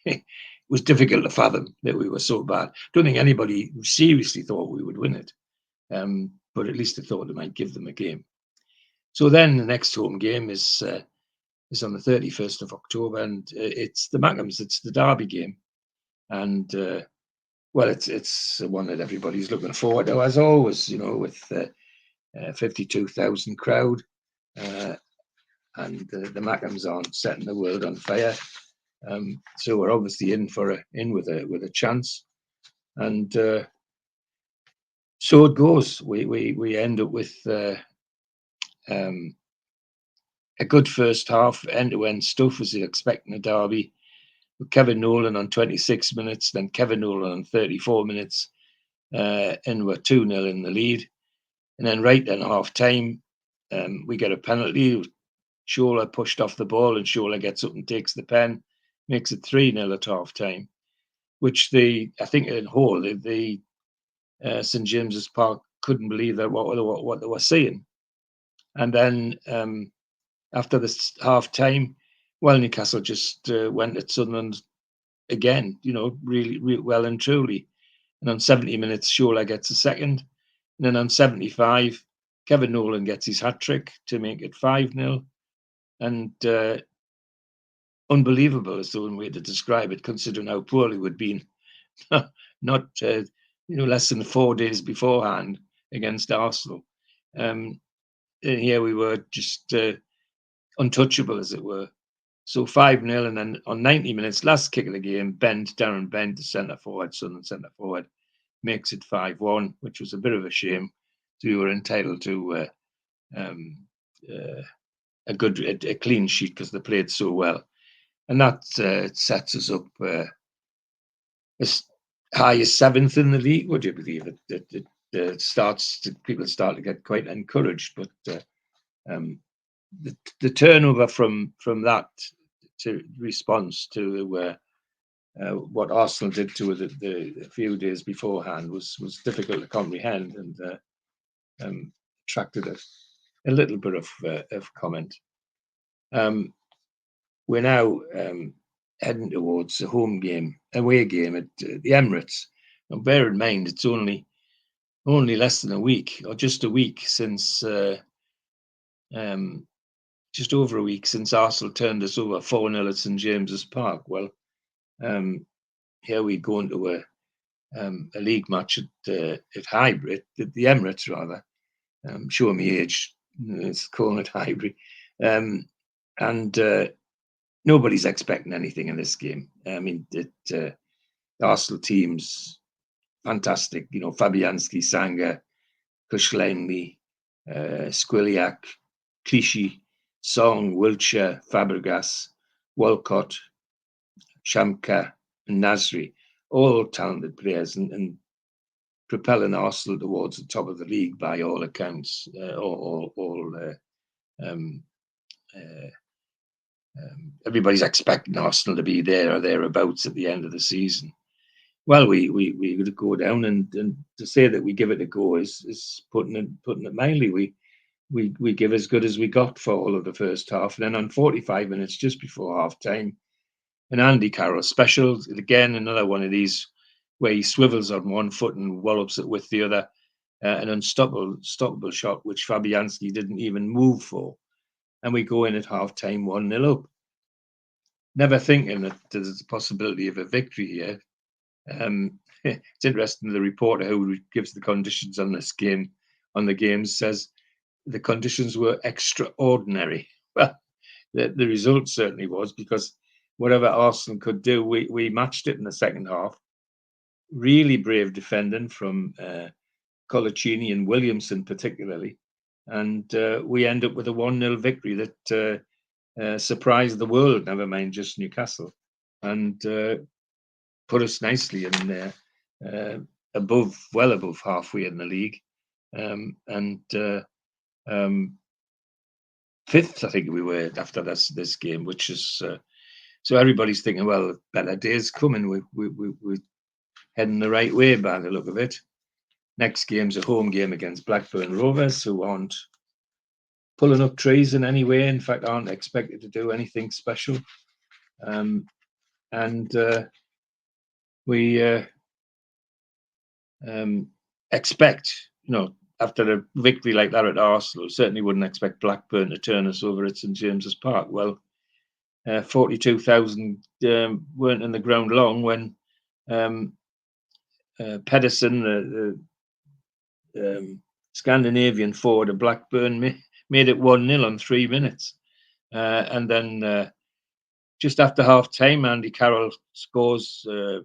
it was difficult to fathom that we were so bad. Don't think anybody seriously thought we would win it, but at least they thought they might give them a game. So then the next home game is on the 31st of October, and it's the Mackems. It's the derby game, and it's one that everybody's looking forward to, as always. With 52,000 crowd, and the Mackems aren't setting the world on fire. So we're obviously in with a chance, and so it goes. We end up with a good first half, end-to-end stuff, as you're expecting a derby. With Kevin Nolan on 26 minutes, then Kevin Nolan on 34 minutes, and we're 2-0 in the lead. And then right at half-time, we get a penalty. Shola pushed off the ball, and Shola gets up and takes the pen, makes it 3-0 at half-time, which I think in whole, the St James's Park couldn't believe that what they were seeing. And then after this half-time, Newcastle just went at Sunderland again, really, really well and truly. And on 70 minutes, Shola gets a second. And then on 75, Kevin Nolan gets his hat-trick to make it 5-0. And unbelievable is the one way to describe it, considering how poorly we'd been not less than 4 days beforehand against Arsenal. And here we were just untouchable, as it were. So 5-0, and then on 90 minutes, last kick of the game, Darren Bent, the centre forward, Sunderland centre forward, makes it 5-1, which was a bit of a shame. So we were entitled to a clean sheet, because they played so well, and that sets us up as high as 7th in the league. Would you believe it? People start to get quite encouraged, but the turnover from that to response to what Arsenal did to the few days beforehand was difficult to comprehend, and attracted a little bit of comment. We're now heading towards a away game at the Emirates. And bear in mind, it's only less than a week, or just a week since, just over a week since Arsenal turned us over 4-0 at St James's Park. Well, here we go into a league match at Highbury, at the Emirates rather. Show me age, it's calling it Highbury, and nobody's expecting anything in this game. I mean, the Arsenal team's fantastic. You know, Fabianski, Sanga, Kushlemny, Squiliak, Clichy, Song, Wiltshire, Fabregas, Walcott, Shamka, and Nasri, all talented players and propelling Arsenal towards the top of the league by all accounts. Everybody's expecting Arsenal to be there or thereabouts at the end of the season. Well, we would go down, and to say that we give it a go is putting it mildly. We give as good as we got for all of the first half, and then on 45 minutes just before half time, an Andy Carroll special, again another one of these where he swivels on one foot and wallops it with the other, an unstoppable shot which Fabianski didn't even move for, and we go in at half time 1-0 up, never thinking that there's a possibility of a victory here. It's interesting, the reporter who gives the conditions on this game, on the games, says the conditions were extraordinary. Well, the result certainly was, because whatever Arsenal could do, we matched it in the second half. Really brave defending from Colaccini and Williamson particularly, and we end up with a 1-0 victory that surprised the world, never mind just Newcastle, and put us nicely in there, well above halfway in the league, and fifth, I think we were after this game, which is so everybody's thinking, well, better days coming. We're heading the right way by the look of it. Next game's a home game against Blackburn Rovers, who aren't pulling up trees in any way. In fact, aren't expected to do anything special, and we expect, after a victory like that at Arsenal, certainly wouldn't expect Blackburn to turn us over at St James's Park. Well, 42,000 weren't in the ground long when Pedersen, the Scandinavian forward of Blackburn, made it 1-0 on 3 minutes. And then just after half-time, Andy Carroll scores a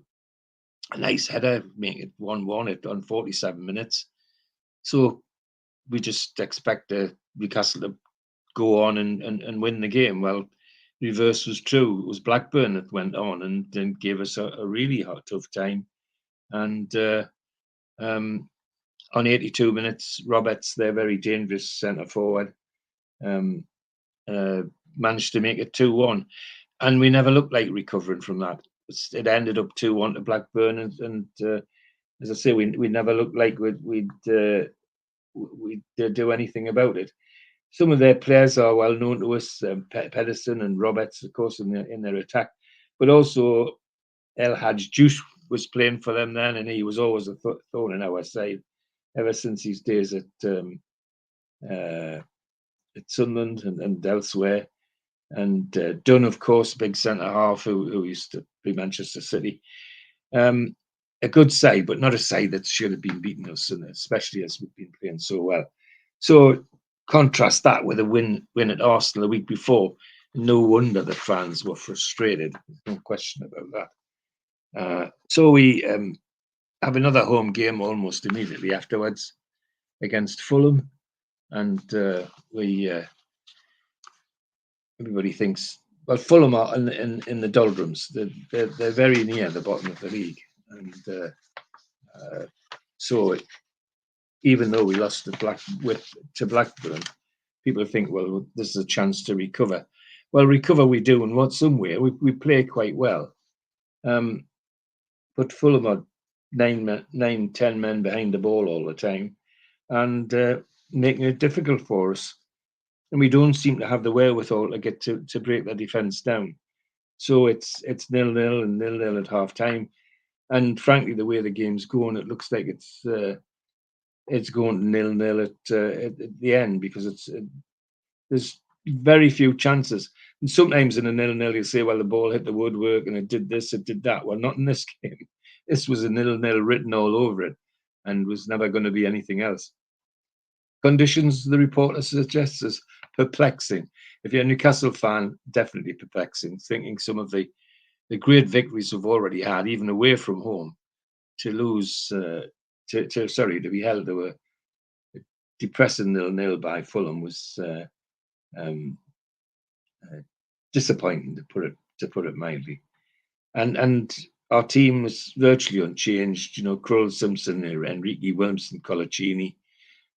nice header, making it 1-1 on 47 minutes. So we just expect Newcastle to go on and win the game. Well, reverse was true. It was Blackburn that went on and then gave us a really tough time. And on 82 minutes, Roberts, their very dangerous centre forward, managed to make it 2-1. And we never looked like recovering from that. It ended up 2-1 to Blackburn, and as I say, we never looked like we'd do anything about it. Some of their players are well known to us, Pedersen and Roberts, of course, in their attack, but also El Hadj Diouf was playing for them then, and he was always a thorn in our side ever since his days at Sunderland and elsewhere. And Dunn, of course, big centre half who used to be Manchester City. A good side, but not a side that should have been beating us, and especially as we've been playing so well. So contrast that with a win at Arsenal the week before. No wonder the fans were frustrated. There's no question about that. So we have another home game almost immediately afterwards against Fulham, and everybody thinks, well, Fulham are in the doldrums. They're very near the bottom of the league, and so even though we lost to Blackburn, people think, well, this is a chance to recover. Well, recover we do in some way. We play quite well, but Fulham are 9, 10 men behind the ball all the time, and making it difficult for us. and we don't seem to have the wherewithal to get to break the defence down. So it's 0-0 and 0-0 at half time. And frankly, the way the game's going, it looks like it's going 0-0 at the end, because there's very few chances. And sometimes in a 0-0, you say, well, the ball hit the woodwork and it did this, it did that. Well, not in this game. This was a 0-0 written all over it, and was never going to be anything else. Conditions, the reporter suggests, is perplexing. If you're a Newcastle fan, definitely perplexing, thinking some of the great victories we've already had, even away from home, to lose, to be held to a depressing 0-0 by Fulham was disappointing, to put it mildly. And our team was virtually unchanged. You know, Kroll, Simpson, Enrique, Williamson, Colaccini,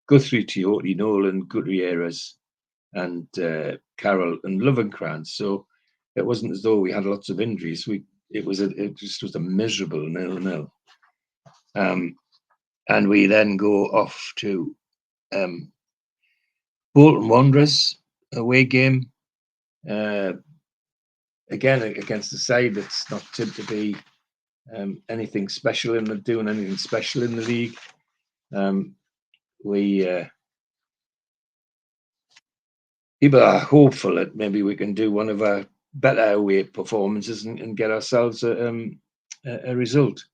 Guthrie, Tiote, Nolan, Gutierrez, and Carroll and Lovenkrands. So it wasn't as though we had lots of injuries. It just was a miserable 0-0. And we then go off to Bolton Wanderers away game. Again, against the side that's not tipped to be anything special doing anything special in the league. People are hopeful that maybe we can do one of our better away performances and get ourselves a result.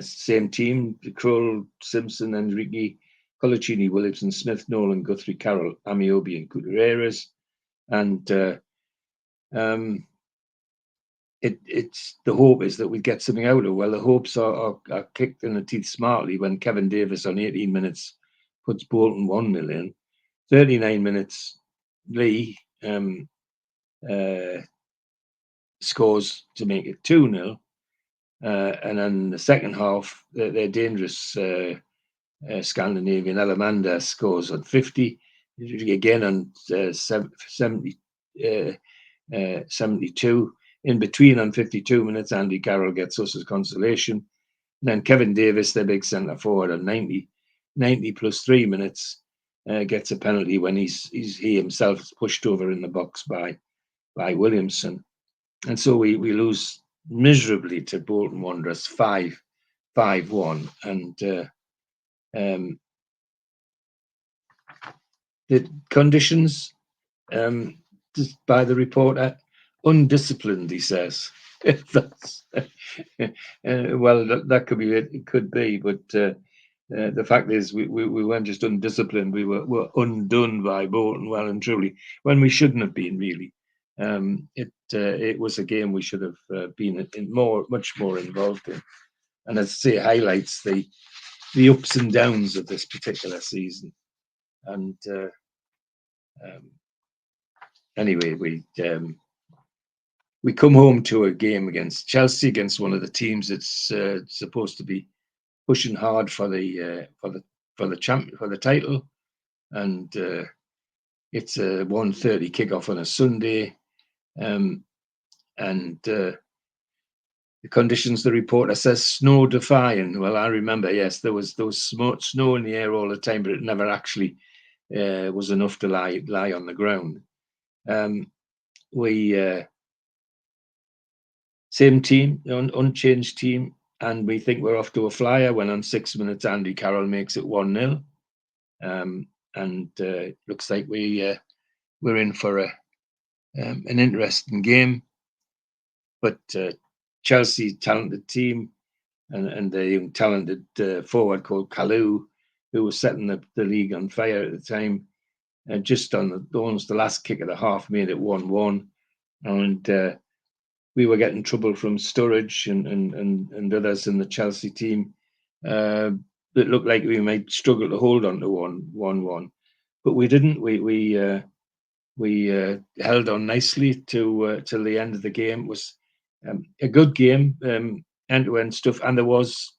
Same team: Kroll, Simpson, Enrique, Colaccini, Williamson, Smith, Nolan, Guthrie, Carroll, Amiobi, and Gutierrez. And it's the hope is that we get something out of it. Well, the hopes are kicked in the teeth smartly when Kevin Davis on 18 minutes puts Bolton 1-0 in. 39 minutes, Lee scores to make it 2-0. And then the second half, their dangerous Scandinavian Alamander scores on 50. Again on 72. In between, on 52 minutes, Andy Carroll gets us as consolation. And then Kevin Davis, their big centre forward, on 90 plus 3 minutes, gets a penalty when he himself is pushed over in the box by Williamson. And so we lose miserably to Bolton Wanderers 5-1. And the conditions, just by the reporter, undisciplined, he says. Well, that could be it. It could be, but the fact is, we weren't just undisciplined. We were undone by Bolton, well and truly, when we shouldn't have been, really. It was a game we should have been much more involved in, and as I say, highlights the ups and downs of this particular season. And anyway, we come home to a game against Chelsea, against one of the teams that's supposed to be pushing hard for the title, and it's a 1:30 kickoff on a Sunday, and the conditions, the reporter says, snow defying. Well, I remember, yes, there was snow in the air all the time, but it never actually was enough to lie on the ground. Same team, unchanged team, and we think we're off to a flyer when on 6 minutes Andy Carroll makes it 1-0. And it looks like we're in for an interesting game. But Chelsea, talented team, and the talented forward called Kalou, who was setting the league on fire at the time, just on almost the last kick of the half, made it 1-1. And we were getting trouble from Sturridge and others in the Chelsea team. It looked like we might struggle to hold on to 1-1, but we didn't. We held on nicely till the end of the game. It was a good game, end-to-end stuff, and there was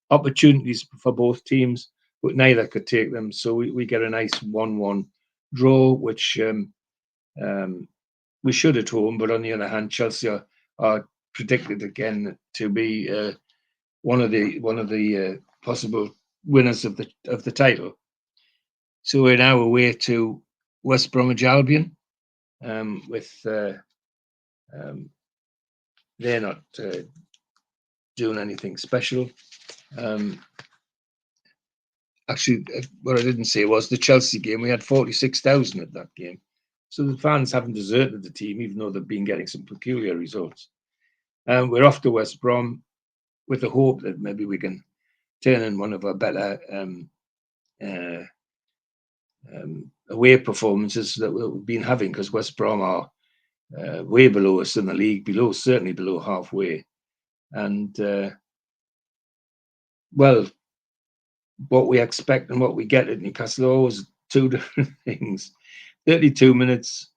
opportunities for both teams, but neither could take them. So we get a nice 1-1 draw, which we should at home. But on the other hand, Chelsea are predicted again to be one of the possible winners of the title. So we're now away to West Bromwich Albion. They're not doing anything special. Actually, what I didn't say was the Chelsea game. We had 46,000 at that game, so the fans haven't deserted the team, even though they've been getting some peculiar results. We're off to West Brom with the hope that maybe we can turn in one of our better away performances that we've been having, because West Brom are way below us in the league, certainly below halfway. And well, what we expect and what we get at Newcastle are always two different things. 32 minutes,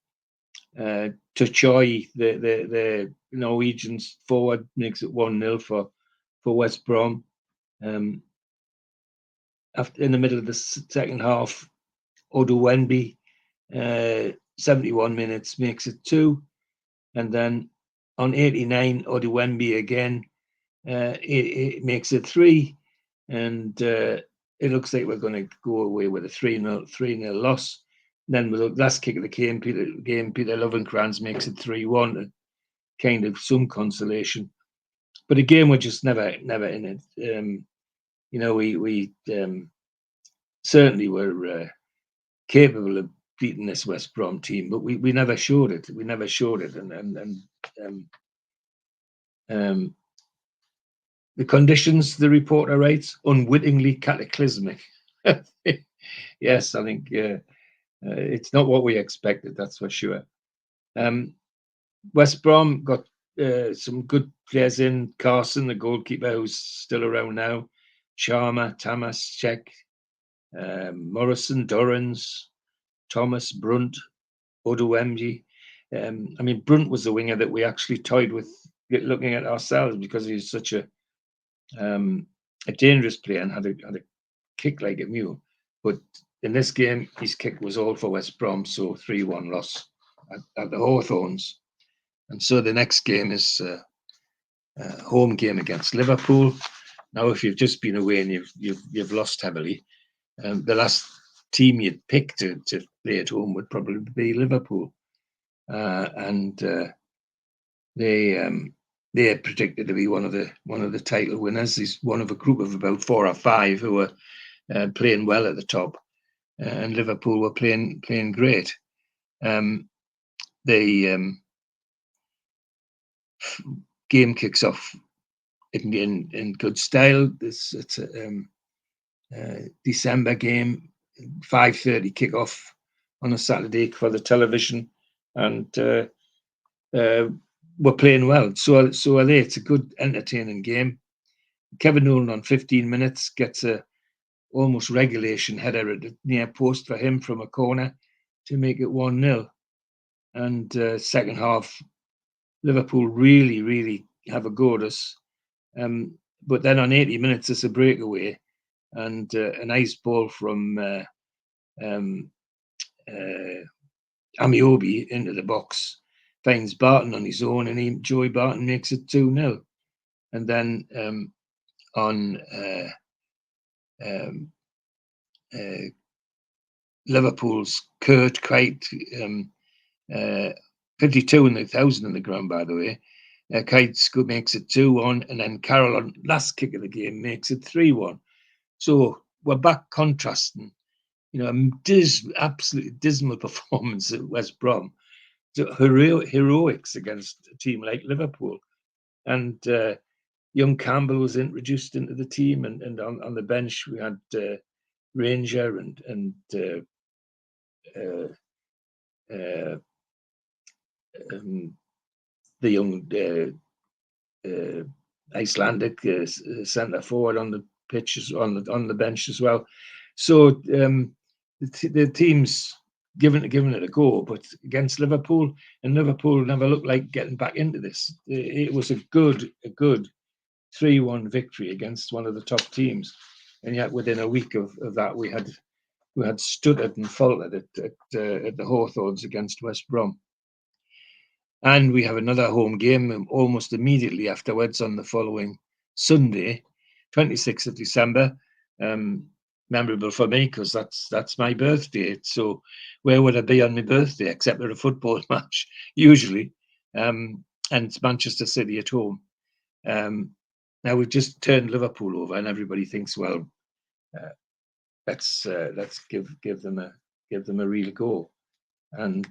Choi, the Norwegian forward, makes it 1-0 for West Brom. After, in the middle of the second half, Oduwembi, 71 minutes, makes it 2. And then on 89, Oduwembi again, it makes it 3. And it looks like we're going to go away with a 3-0 loss. And then with the last kick of the game, Peter Lovenkrands makes it 3-1, kind of some consolation. But again, we're just never in it. We certainly were capable of beating this West Brom team, but we never showed it. We never showed it, and the conditions, the reporter writes, unwittingly cataclysmic. Yes, I think it's not what we expected, that's for sure. West Brom got some good players in. Carson, the goalkeeper, who's still around now. Sharma, Tamas, Czech, Morrison, Dorrans, Thomas, Brunt, Oduwembi. Brunt was the winger that we actually toyed with looking at ourselves, because he's such a dangerous player and had a kick like a mule. But in this game, his kick was all for West Brom, so 3-1 loss at the Hawthorns. And so the next game is a home game against Liverpool. Now, if you've just been away and you've lost heavily, the last team you'd pick to play at home would probably be Liverpool, and they are predicted to be one of the title winners. He's one of a group of about 4 or 5 who are playing well at the top, and Liverpool were playing great. The game kicks off in good style. It's a December game, 5:30 kickoff on a Saturday for the television, and we're playing well. So are they. It's a good, entertaining game. Kevin Nolan on 15 minutes gets a almost regulation header at the near post for him from a corner to make it 1-0. And second half, Liverpool really have a go at us. But then on 80 minutes, it's a breakaway and a nice ball from Amiobi into the box, finds Barton on his own, and Joey Barton makes it 2-0. And then on Liverpool's Kurt Kite, 52,000 in the ground, by the way. Kite makes it 2-1, and then Carroll on last kick of the game makes it 3-1. So we're back contrasting, absolutely dismal performance at West Brom to heroics against a team like Liverpool. And young Campbell was introduced into the team, and on the bench we had Ranger and the young Icelandic centre forward on the pitch, on the bench as well. So the team's given it a go, but against Liverpool, and Liverpool never looked like getting back into this. It was a good 3-1 victory against one of the top teams, and yet within a week of that, we had stuttered and faltered at the Hawthorns against West Brom. And we have another home game almost immediately afterwards on the following Sunday, 26th of December. memorable for me because that's my birthday. So where would I be on my birthday except at a football match usually? And it's Manchester City at home. Now we've just turned Liverpool over, and everybody thinks, well, let's give them a real go, and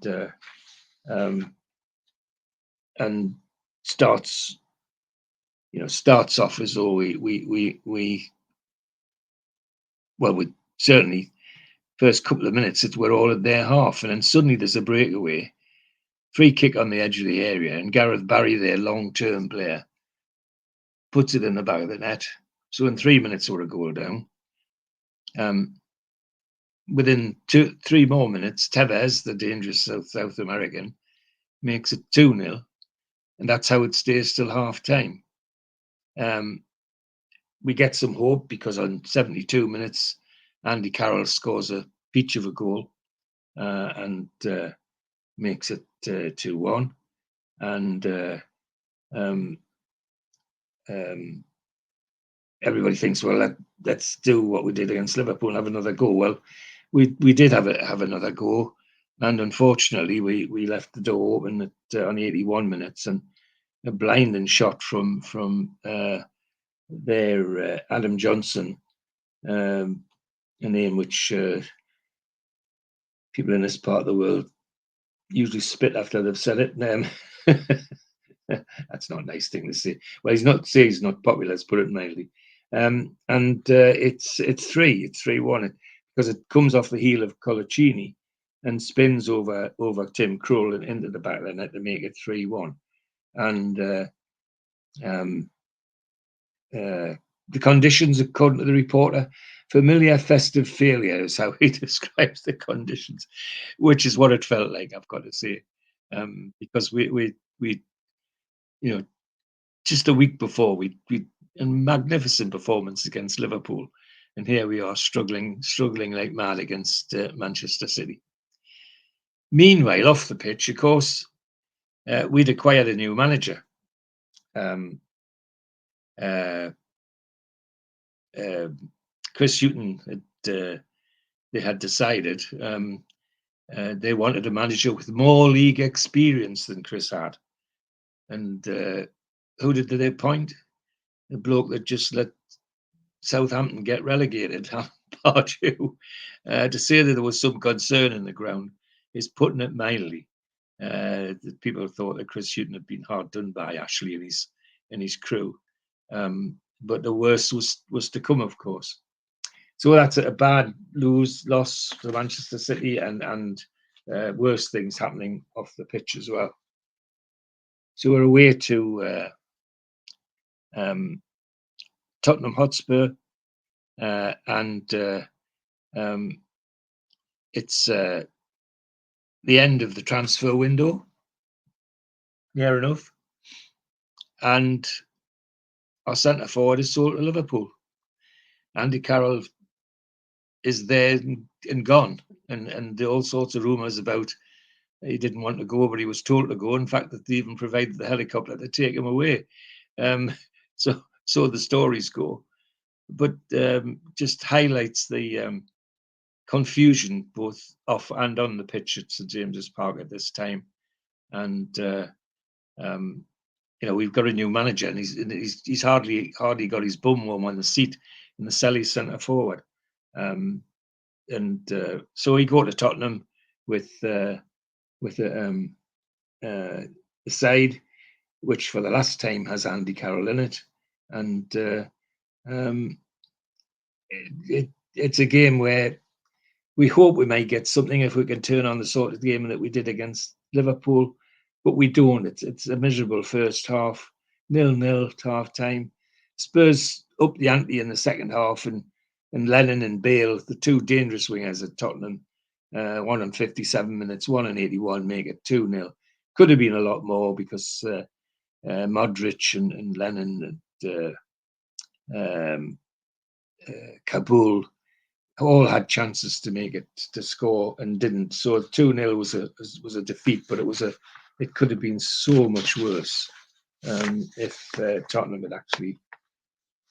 starts off as though we certainly first couple of minutes we're all at their half, and then suddenly there's a breakaway, free kick on the edge of the area, and Gareth Barry, their long-term player, puts it in the back of the net. So in 3 minutes we're a goal down. Within 2-3 more minutes, Tevez, the dangerous South American, makes it 2-0, and that's how it stays till half time. We get some hope because on 72 minutes, Andy Carroll scores a peach of a goal and makes it 2-1. And everybody thinks, well, let's do what we did against Liverpool and have another go. Well, we did have another go, and unfortunately, we left the door open at on 81 minutes, and a blinding shot from Adam Johnson, a name which people in this part of the world usually spit after they've said it. That's not a nice thing to say. Well, he's not popular, let's put it mildly. And it's 3-1 because it comes off the heel of Colaccini and spins over Tim Krul and into the back of the net to make it 3-1. And the conditions, according to the reporter, familiar festive failure is how he describes the conditions, which is what it felt like, I've got to say, because we just a week before we a magnificent performance against Liverpool, and here we are struggling like mad against Manchester City. Meanwhile, off the pitch, of course, we'd acquired a new manager. Chris Hughton they had decided they wanted a manager with more league experience than Chris had, and who did they appoint? The bloke that just let Southampton get relegated, Pardew. To say that there was some concern in the ground is putting it mildly. That people thought that Chris Hughton had been hard done by Ashley and his crew. But the worst was to come, of course. So that's a bad loss to Manchester City, and worse things happening off the pitch as well. So we're away to Tottenham Hotspur, and it's the end of the transfer window, near enough, and our centre forward is sold to Liverpool. Andy Carroll is there and gone, and all sorts of rumours about he didn't want to go, but he was told to go. In fact, that they even provided the helicopter to take him away. So the stories go, but just highlights the confusion both off and on the pitch at St James's Park at this time. And we've got a new manager, and he's hardly got his bum warm on the seat in the Selly centre forward. So he go to Tottenham with the side, which for the last time has Andy Carroll in it, and it's a game where we hope we might get something if we can turn on the sort of game that we did against Liverpool, but we don't. It's a miserable first half, 0-0 to half time. Spurs up the ante in the second half, and Lennon and Bale, the two dangerous wingers at Tottenham, one on 57 minutes, one on 81, make it 2-0. Could have been a lot more because Modric and Lennon and Kabul all had chances to make it, to score, and didn't. So 2-0 was a defeat, but it could have been so much worse if Tottenham had actually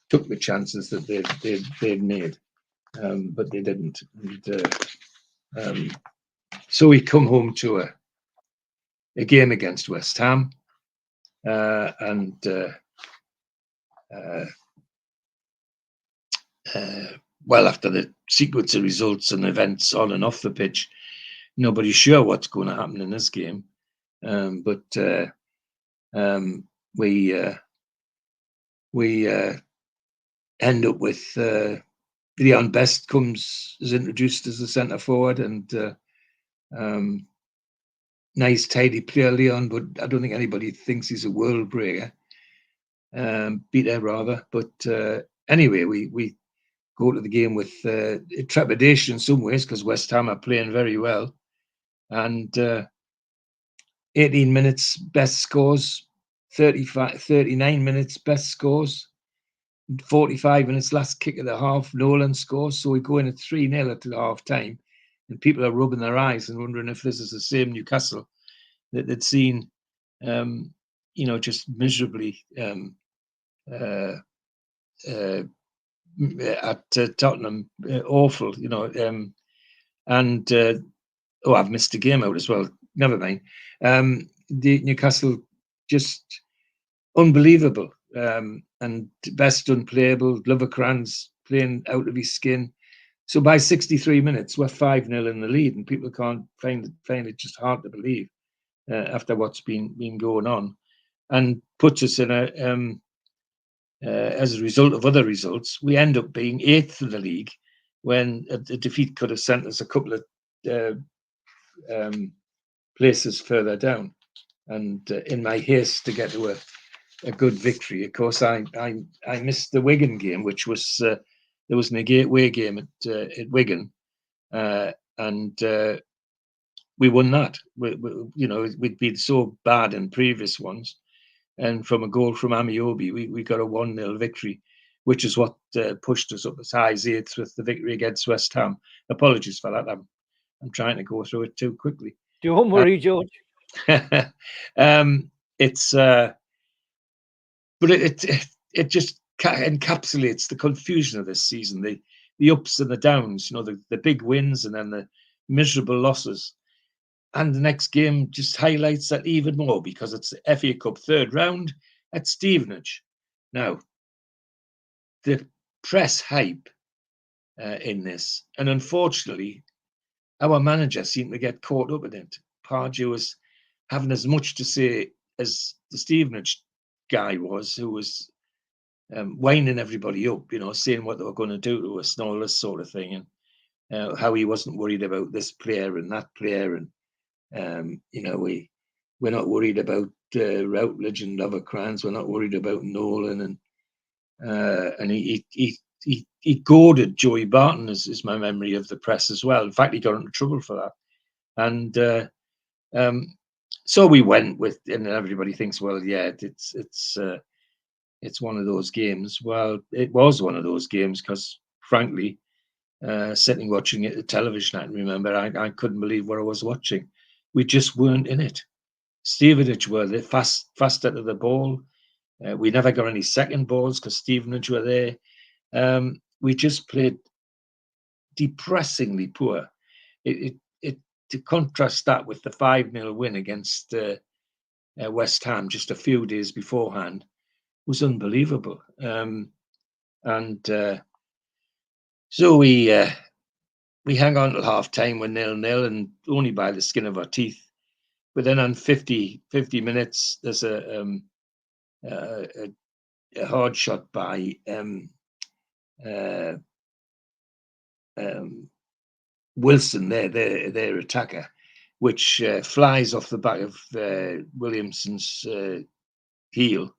took the chances that they'd made. but they didn't. And, so we come home to a game against West Ham, well, after the sequence of results and events on and off the pitch, nobody's sure what's going to happen in this game. But we end up with Leon Best is introduced as a centre forward, and nice tidy player, Leon, but I don't think anybody thinks he's a world breaker, beater rather. But anyway, we go to the game with trepidation in some ways, because West Ham are playing very well. And 18 minutes, Best scores. 39 minutes, Best scores. 45 minutes, last kick of the half, Nolan scores. So we go in at 3-0 at the half time, and people are rubbing their eyes and wondering if this is the same Newcastle that they'd seen, just miserably at Tottenham. Awful, and I've missed a game out as well. Never mind. The Newcastle, just unbelievable. And Best unplayable. Lovercrans playing out of his skin. So by 63 minutes, we're 5-0 in the lead, and people can't find it just hard to believe after what's been going on, and puts us in as a result of other results, we end up being 8th in the league, when a defeat could have sent us a couple of places further down. And in my haste to get to a good victory, of course, I missed the Wigan game, which was there was an away game at Wigan, and we won that. We'd been so bad in previous ones, and from a goal from Amiobi, we got a 1-0 victory, which is what pushed us up as high as 8th with the victory against West Ham. Apologies for that. I'm trying to go through it too quickly. Don't worry, George. It's but it just encapsulates the confusion of this season, the ups and the downs, the big wins and then the miserable losses. And the next game just highlights that even more, because it's the FA Cup third round at Stevenage. Now, the press hype in this, and unfortunately, our manager seemed to get caught up in it. Pardew was having as much to say as the Stevenage guy was, who was winding everybody up, saying what they were going to do to us and all this sort of thing, and how he wasn't worried about this player and that player, and we're not worried about Routledge and Lovercrans, we're not worried about Nolan, and he goaded Joey Barton, is my memory of the press as well. In fact, he got into trouble for that, and so we went with, and everybody thinks, well, yeah, it's one of those games. Well, it was one of those games, because frankly, sitting watching it at television, I remember I couldn't believe what I was watching. We just weren't in it. Stevenage were the faster to the ball. We never got any second balls because Stevenage were there. We just played depressingly poor. To contrast that with the 5-0 win against West Ham just a few days beforehand was unbelievable. So we hang on till half time, we're 0-0, and only by the skin of our teeth. But then on 50 minutes, there's a hard shot by Wilson, their attacker, which flies off the back of Williamson's heel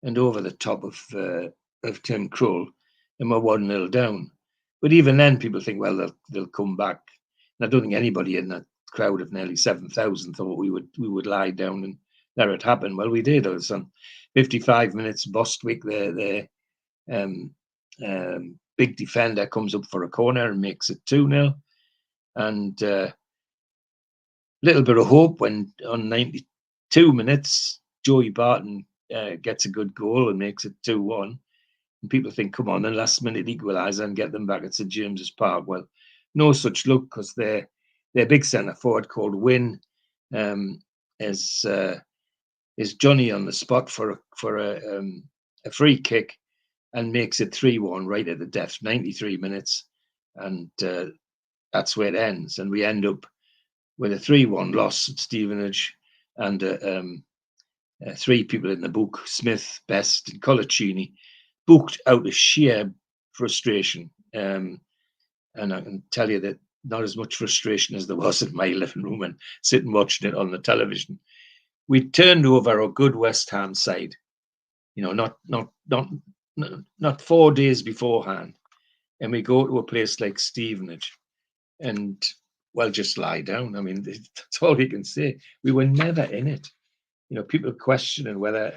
and over the top of Tim Krul, and we're 1-0 down. But even then, people think, well, they'll come back. And I don't think anybody in that crowd of nearly 7,000 thought we would lie down and let it happen. Well, we did. It was on 55 minutes. Bostwick, their big defender, comes up for a corner and makes it 2-0. And little bit of hope when on 92 minutes, Joey Barton gets a good goal and makes it 2-1. And people think, come on, a last-minute equaliser and get them back at St James's Park. Well, no such luck, because their big centre forward called Wynne is Johnny on the spot for a free kick, and makes it 3-1 right at the death, 93 minutes, and that's where it ends. And we end up with a 3-1 loss at Stevenage, and 3 people in the book, Smith, Best, and Colaccini, booked out of sheer frustration. And I can tell you that not as much frustration as there was in my living room and sitting watching it on the television. We turned over a good West Ham side, not 4 days beforehand, and we go to a place like Stevenage, and well, just lie down. I mean, that's all we can say. We were never in it. People questioning whether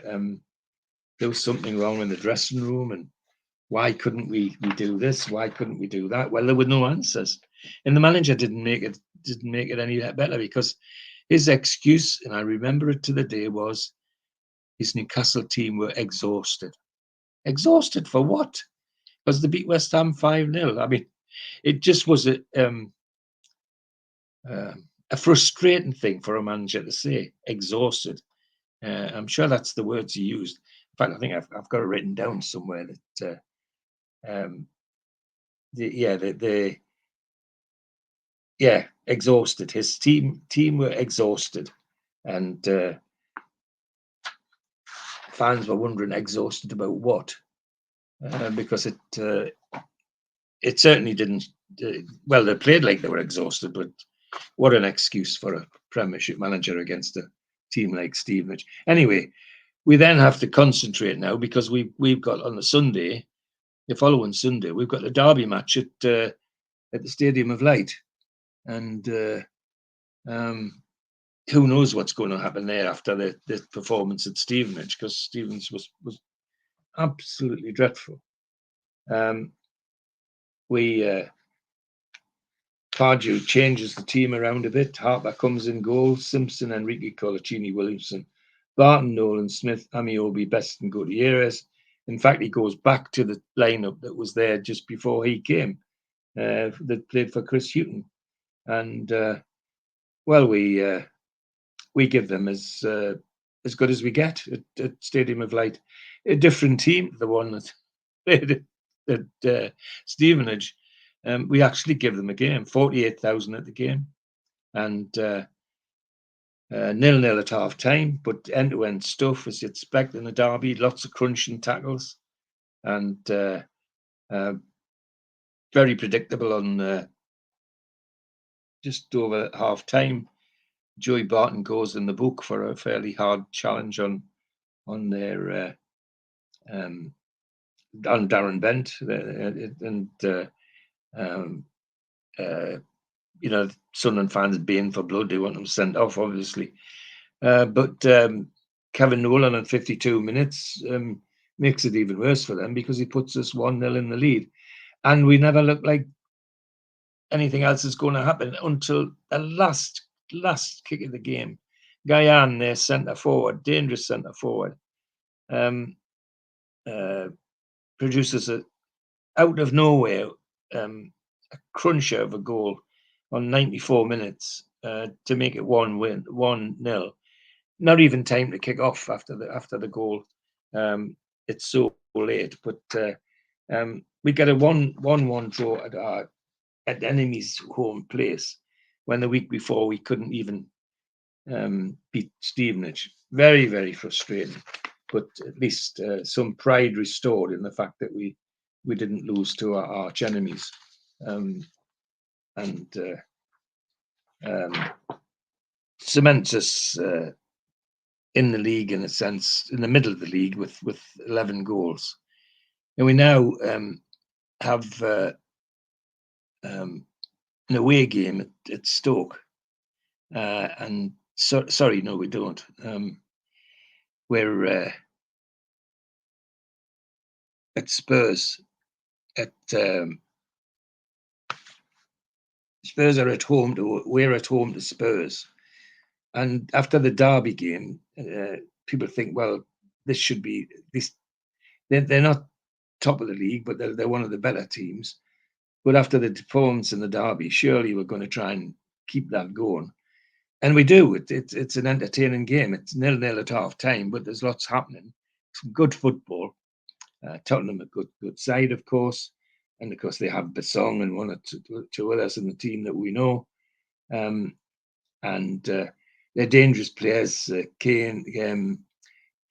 there was something wrong in the dressing room, and why couldn't we do this? Why couldn't we do that? Well, there were no answers, and the manager didn't make it any better, because his excuse, and I remember it to the day, was his Newcastle team were exhausted. Exhausted for what? Because they beat West Ham 5-0. I mean, it just was a frustrating thing for a manager to say, exhausted. I'm sure that's the words he used. In fact, I think I've got it written down somewhere that exhausted. His team were exhausted, and fans were wondering, exhausted about what? Because it certainly didn't. Well, they played like they were exhausted, but what an excuse for a Premiership manager against a team like Stevenage. Anyway, we then have to concentrate now, because we've got on the following Sunday, we've got a derby match at the Stadium of Light, and who knows what's going to happen there after the performance at Stevenage, because Stevenage was absolutely dreadful. Pardew changes the team around a bit. Harper comes in goal. Simpson, Enrique, Colaccini, Williamson, Barton, Nolan, Smith, Amiobi, Best, and Gutierrez. In fact, he goes back to the lineup that was there just before he came, that played for Chris Hughton. And we give them as good as we get at Stadium of Light. A different team, the one that played at Stevenage. We actually give them a game, 48,000 at the game, and 0-0 at half time, but end-to-end stuff as you'd expect in a derby, lots of crunching tackles, and very predictable on just over half time. Joey Barton goes in the book for a fairly hard challenge on their on Darren Bent, and Sunderland fans baying for blood. They want him sent off, obviously. But Kevin Nolan at 52 minutes makes it even worse for them, because he puts us 1-0 in the lead. And we never look like anything else is going to happen until the last kick of the game. Guyan, their centre forward, dangerous centre forward, produces out of nowhere a cruncher of a goal on 94 minutes to make it 1-0. Not even time to kick off after the goal. It's so late, but we get a 1-1 draw at the enemy's home place, when the week before we couldn't even beat Stevenage. Very, very frustrating, but at least some pride restored in the fact that we didn't lose to our arch enemies, and cements us in the league, in a sense, in the middle of the league with 11 goals. And we now have an away game at Stoke, and sorry, no, we don't. We're at Spurs. Spurs are at home we're at home to Spurs, and after the derby game, people think, well, this should be this. They're not top of the league, but they're one of the better teams. But after the performance in the derby, surely we're going to try and keep that going. And we do. It's an entertaining game. It's 0-0 at half time, but there's lots happening. Some good football. Tottenham a good side, of course. And of course, they have Basong and one or two others in the team that we know. And they're dangerous players. Kane,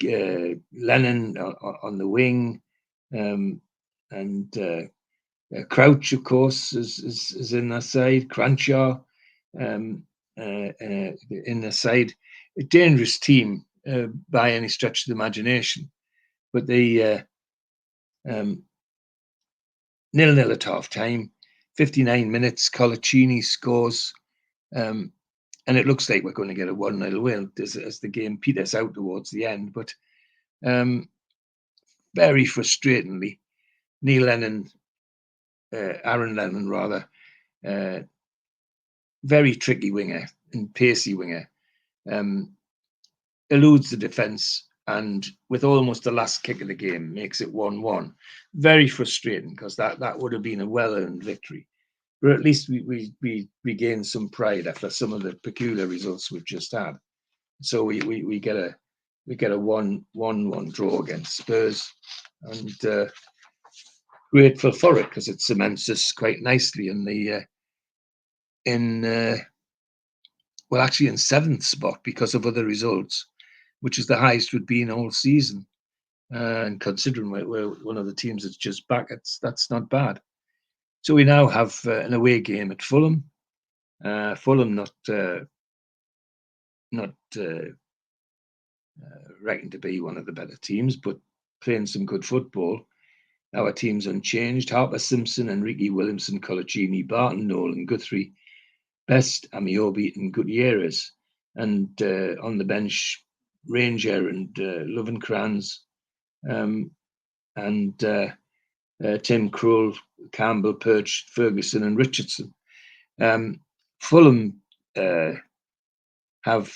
Lennon on the wing, and Crouch, of course, is in their side. Cranshaw in their side. A dangerous team by any stretch of the imagination. But they 0-0 at half time. 59 minutes. Colaccini scores. And it looks like we're going to get a 1-0 win as the game peters out towards the end. But very frustratingly, Aaron Lennon rather, very tricky winger and pacey winger, eludes the defence and with almost the last kick of the game makes it 1-1. Very frustrating because that would have been a well-earned victory. But at least we gained some pride after some of the peculiar results we've just had. So we get a 1-1 draw against Spurs, and grateful for it because it cements us quite nicely in seventh spot because of other results, which is the highest we've been all season. And considering we're one of the teams that's just back, that's not bad. So we now have an away game at Fulham. Fulham not reckoned to be one of the better teams, but playing some good football. Our team's unchanged. Harper Simpson, Enrique Williamson, Colaccini, Barton, Nolan, Guthrie, Best, Amiobi, and Gutierrez. And on the bench, Ranger and Lovenkrands, and Tim Krul, Campbell, Perch, Ferguson, and Richardson. Fulham have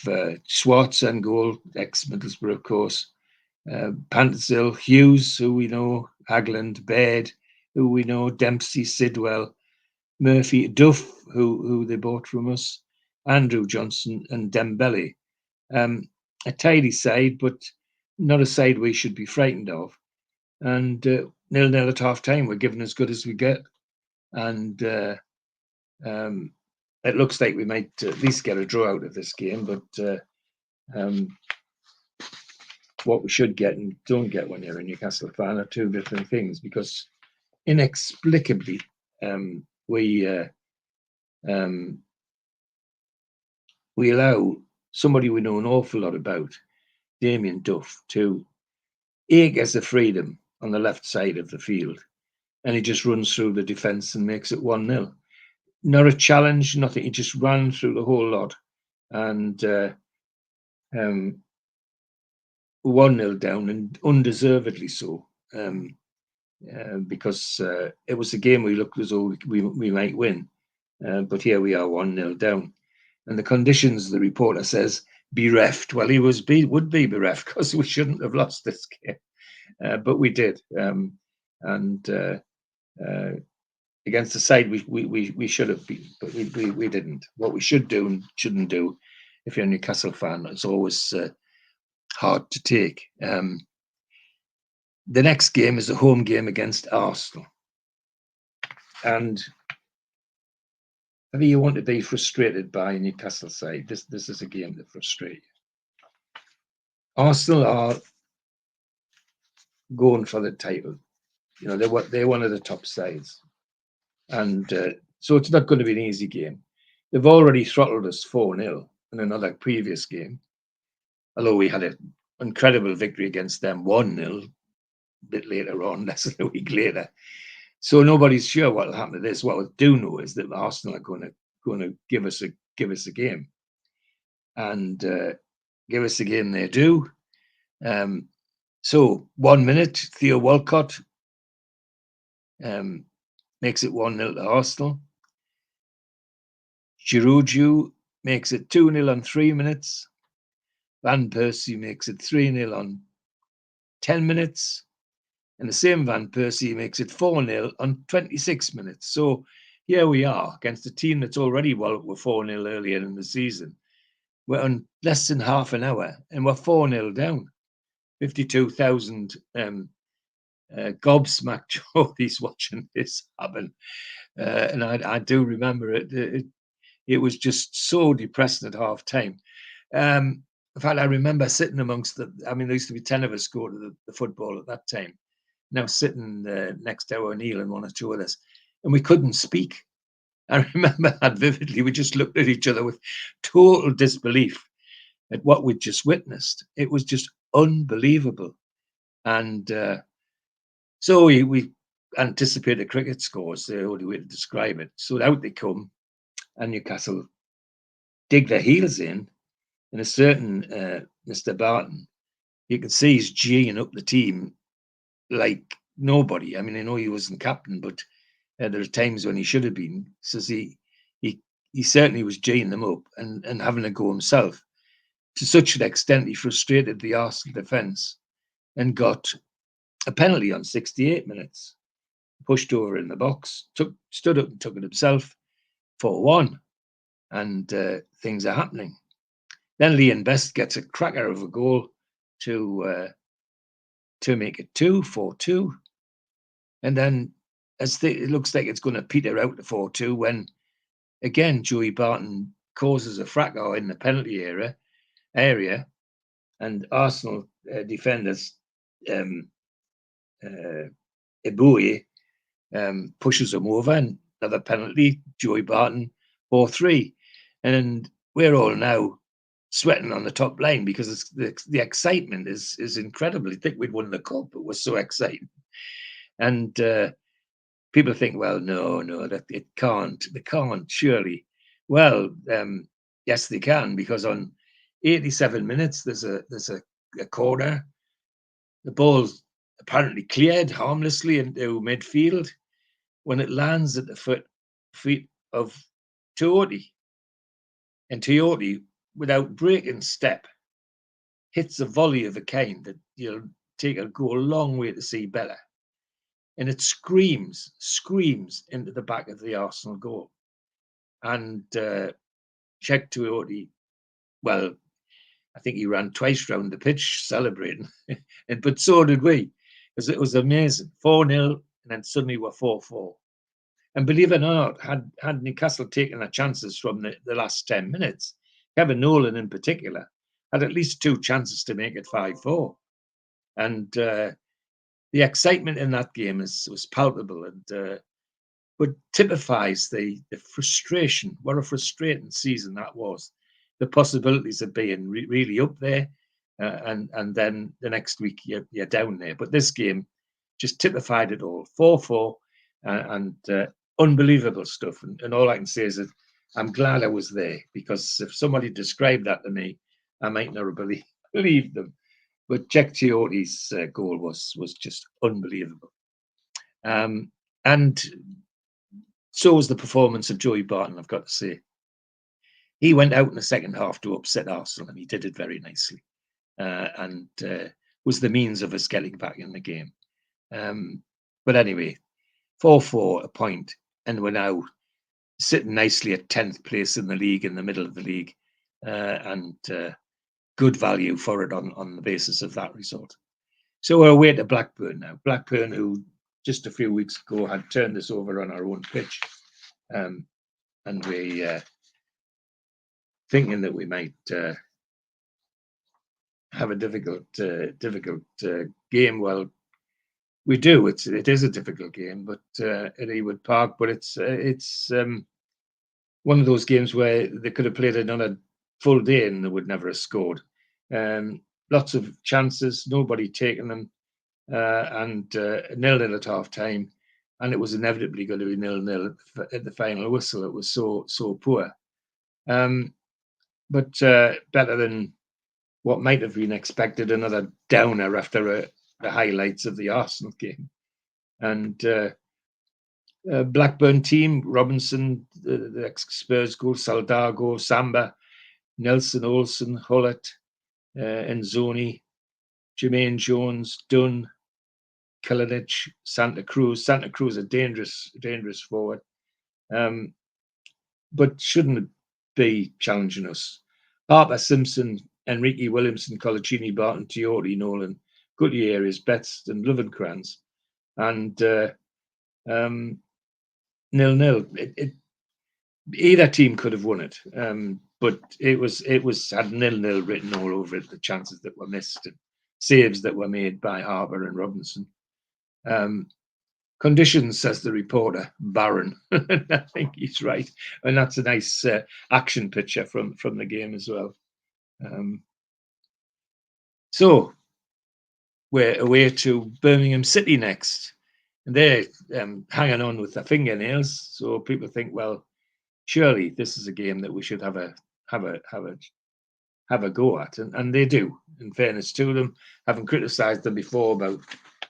Schwartz and goal, ex-Middlesbrough, of course. Panterzil, Hughes, who we know, Hagland, Baird, who we know, Dempsey, Sidwell, Murphy, Duff, who they bought from us, Andrew Johnson, and Dembele. A tidy side, but not a side we should be frightened of. And 0-0 at half time, we're given as good as we get. And it looks like we might at least get a draw out of this game, but what we should get and don't get when you're a Newcastle fan are two different things, because inexplicably we allow somebody we know an awful lot about, Damien Duff, to gets the freedom on the left side of the field, and he just runs through the defence and makes it 1-0. Not a challenge, nothing. He just ran through the whole lot, and 1-0 down, and undeservedly so, because it was a game we looked as though we might win, but here we are 1-0 down, and the conditions, the reporter says, bereft. Well, he would be bereft because we shouldn't have lost this game, but we did, and against the side we should have been, but we didn't. What we should do and shouldn't do, if you're a Newcastle fan, it's always hard to take. The next game is a home game against Arsenal, and whether you want to be frustrated by a Newcastle side, this is a game that frustrates you. Arsenal are going for the title. You know, they're one of the top sides, and so it's not going to be an easy game. They've already throttled us 4-0 in another previous game, although we had an incredible victory against them 1-0 a bit later on, less than a week later. So nobody's sure what will happen to this. What we do know is that Arsenal are going to give us a game, and give us a game they do. So 1 minute, Theo Walcott makes it 1-0 to Arsenal. Giroud makes it 2-0 on 3 minutes. Van Persie makes it 3-0 on 10 minutes. And the same Van Persie makes it 4-0 on 26 minutes. So here we are against a team that's already were 4-0 earlier in the season. We're on less than half an hour and we're 4-0 down. 52,000 gobsmacked Geordies watching this happen. And I do remember it. It was just so depressing at half time. In fact, I remember sitting amongst there used to be 10 of us go to the football at that time. Now sitting next to O'Neill and one or two others, and we couldn't speak. I remember that vividly. We just looked at each other with total disbelief at what we'd just witnessed. It was just unbelievable. And so we anticipated cricket scores, the only way to describe it. So out they come, and Newcastle dig their heels in, and a certain Mr. Barton, you can see he's geeing up the team like nobody. I mean, I know he wasn't captain, but there are times when he should have been. So he certainly was geeing them up and having a go himself. To such an extent, he frustrated the Arsenal defence and got a penalty on 68 minutes. Pushed over in the box, stood up and took it himself, 4-1, and things are happening. Then Liam Best gets a cracker of a goal to make it 4-2. And then it looks like it's going to peter out to 4-2 when, again, Joey Barton causes a fracas in the penalty area, and Arsenal defenders, Eboué, pushes him over, and another penalty, Joey Barton, 4-3. And we're all now sweating on the top line because the excitement is incredible. I think we'd won the cup. It was so exciting. And people think, well, no, that it can't. They can't, surely. Well, yes, they can, because on 87 minutes, there's a corner. The ball's apparently cleared harmlessly into midfield when it lands at the feet of Toyota. And Toyota, without breaking step, hits a volley of a kind that you'll go a long way to see better. And it screams into the back of the Arsenal goal. And Czech Toyota, well, I think he ran twice round the pitch celebrating, but so did we, because it was amazing. 4-0, and then suddenly we're 4-4. And believe it or not, had Newcastle taken their chances from the last 10 minutes, Kevin Nolan in particular had at least 2 chances to make it 5-4. And the excitement in that game was palpable, and but typifies the frustration. What a frustrating season that was. The possibilities of being really up there, and then the next week you're down there. But this game just typified it all. 4-4, and unbelievable stuff. And all I can say is that I'm glad I was there, because if somebody described that to me, I might not have believed them. But Jack Chioti's goal was just unbelievable. And so was the performance of Joey Barton, I've got to say. He went out in the second half to upset Arsenal, and he did it very nicely, and was the means of us getting back in the game. But anyway, 4-4, a point, and we're now sitting nicely at 10th place in the league, in the middle of the league, and good value for it on the basis of that result. So we're away to Blackburn now. Blackburn, who just a few weeks ago had turned us over on our own pitch, and we thinking that we might have a difficult game. Well, we do. It is a difficult game, but at Ewood Park. But it's one of those games where they could have played another full day and they would never have scored. Lots of chances, nobody taking them, and 0-0 at half time, and it was inevitably going to be 0-0 at the final whistle. It was so poor. But better than what might have been expected, another downer after the highlights of the Arsenal game. And Blackburn team, Robinson, the ex-Spurs goal, Saldago, Samba, Nelson, Olsen, Hullett, Enzoni, Jermaine Jones, Dunn, Kalinic, Santa Cruz. Santa Cruz a dangerous forward, but shouldn't be challenging us. Harper, Simpson, Enrique, Williamson, Colaccini, Barton, Tiori, Nolan, Gutierrez, Betts, and Lovenkrands, and 0-0. Either team could have won it, but it was had 0-0 written all over it. The chances that were missed and saves that were made by Harper and Robinson. Conditions, says the reporter, barren. I think he's right, and that's a nice action picture from the game as well. So we're away to Birmingham City next, and they're hanging on with their fingernails. So people think, well, surely this is a game that we should have a go at, and they do. In fairness to them, having criticised them before about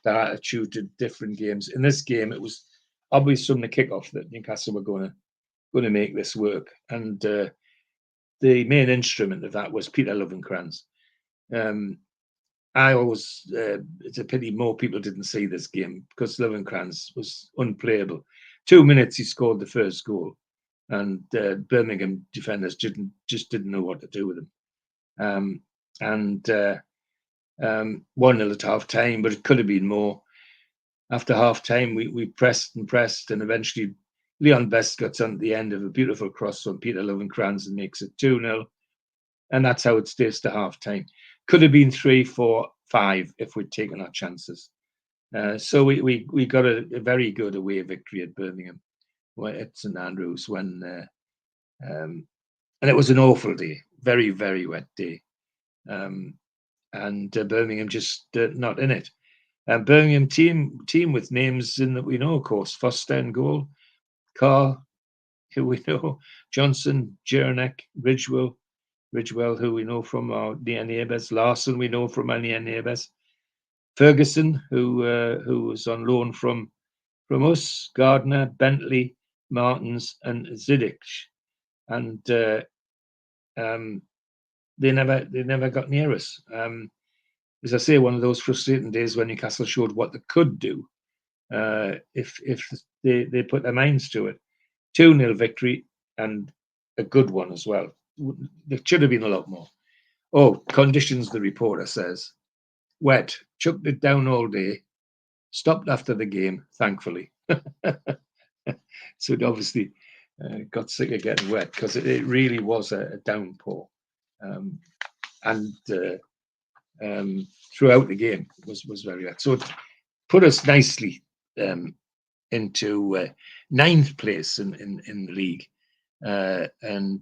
their attitude to different games, in this game it was obvious from the kickoff that Newcastle were going to make this work, and the main instrument of that was Peter Lovenkrands. It's a pity more people didn't see this game because Lovenkrands was unplayable. 2 minutes he scored the first goal, and Birmingham defenders just didn't know what to do with him. 1-0 at half time, but it could have been more. After half time, we pressed, and eventually Leon Best got on the end of a beautiful cross from Peter Lovenkrands and makes it 2-0. And that's how it stays to half time. Could have been 3, 4, 5 if we'd taken our chances. So we got a very good away victory at Birmingham, at St Andrews, and it was an awful day, very, very wet day. And Birmingham just not in it. Birmingham team with names in that we know, of course. Foster in goal, Carr, who we know, Johnson, Jeranek, Ridgewell, who we know from our near neighbours, Larson, we know from our near neighbours, Ferguson, who was on loan from us, Gardner, Bentley, Martins, and Zidic, and they never got near us. As I say, one of those frustrating days when Newcastle showed what they could do if they put their minds to it. 2-0 victory, and a good one as well. There should have been a lot more. Oh, conditions, the reporter says. Wet, chucked it down all day, stopped after the game, thankfully. So it obviously got sick of getting wet because it really was a downpour. And throughout the game was very wet. So it put us nicely into 9th place in the league, and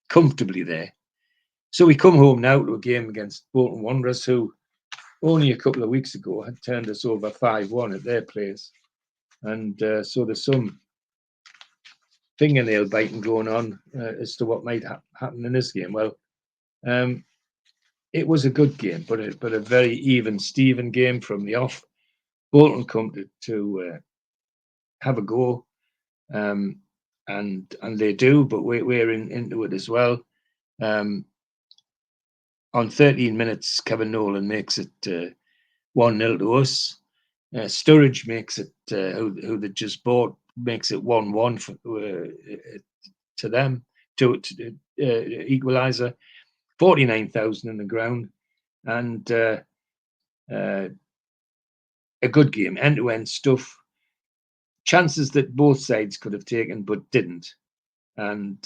comfortably there. So we come home now to a game against Bolton Wanderers, who only a couple of weeks ago had turned us over 5-1 at their place. And so there's some fingernail biting going on as to what might happen in this game. Well, it was a good game, but a very even Steven game from the off. Bolton come to have a go, and they do, but we're into it as well. On 13 minutes, Kevin Nolan makes it 1-0 to us. Sturridge makes it, who they just bought, makes it 1-1 to them, to equaliser. 49,000 in the ground, and a good game, end-to-end stuff. Chances that both sides could have taken but didn't. And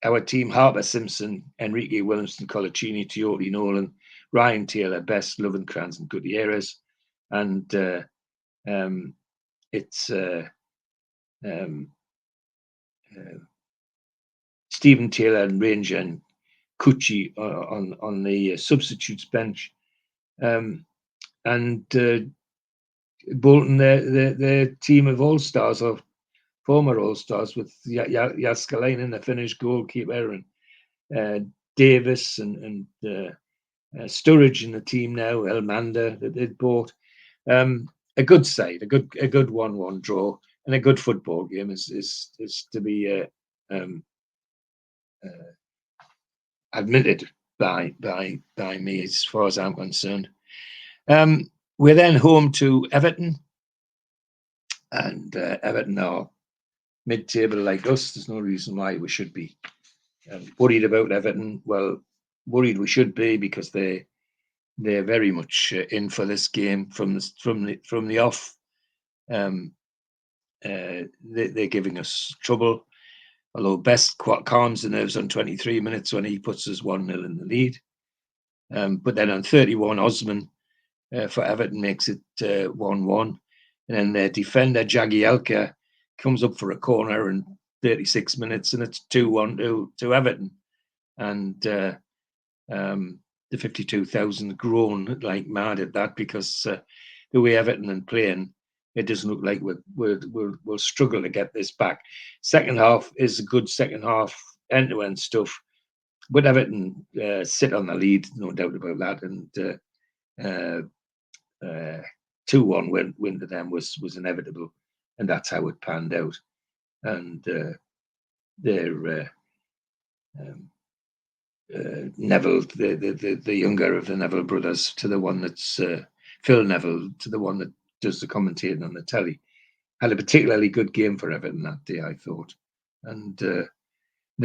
our team, Harper, Simpson, Enrique, Williamson, Colaccini, Tiori, Nolan, Ryan Taylor, Best, Lovenkrands, and Gutierrez. And it's Stephen Taylor and Ranger and Cucci on the substitutes bench, and Bolton, their team of all-stars or former all-stars, with Jaskalainen, the Finnish goalkeeper, and Davis and Sturridge in the team now, Elmander that they'd bought. A good side, a good 1-1 draw, and a good football game is to be admitted by me, as far as I'm concerned. We're then home to Everton, and Everton are mid-table like us. There's no reason why we should be worried about Everton. Well, worried we should be, because they're very much in for this game from the off. They're giving us trouble. Although Best calms the nerves on 23 minutes when he puts us 1-0 in the lead. But then on 31, Osman for Everton makes it 1-1. And then their defender, Jagielka, comes up for a corner in 36 minutes, and it's 2-1 to Everton. And the 52,000 groan like mad at that, because the way Everton are playing, it doesn't look like we'll struggle to get this back. Second half is a good second half, end-to-end stuff. But Everton sit on the lead, no doubt about that. And 2-1 win to them was inevitable, and that's how it panned out. And they're Neville, the younger of the Neville brothers, to the one that's Phil Neville, to the one that does the commentating on the telly, had a particularly good game for Everton that day, I thought. And the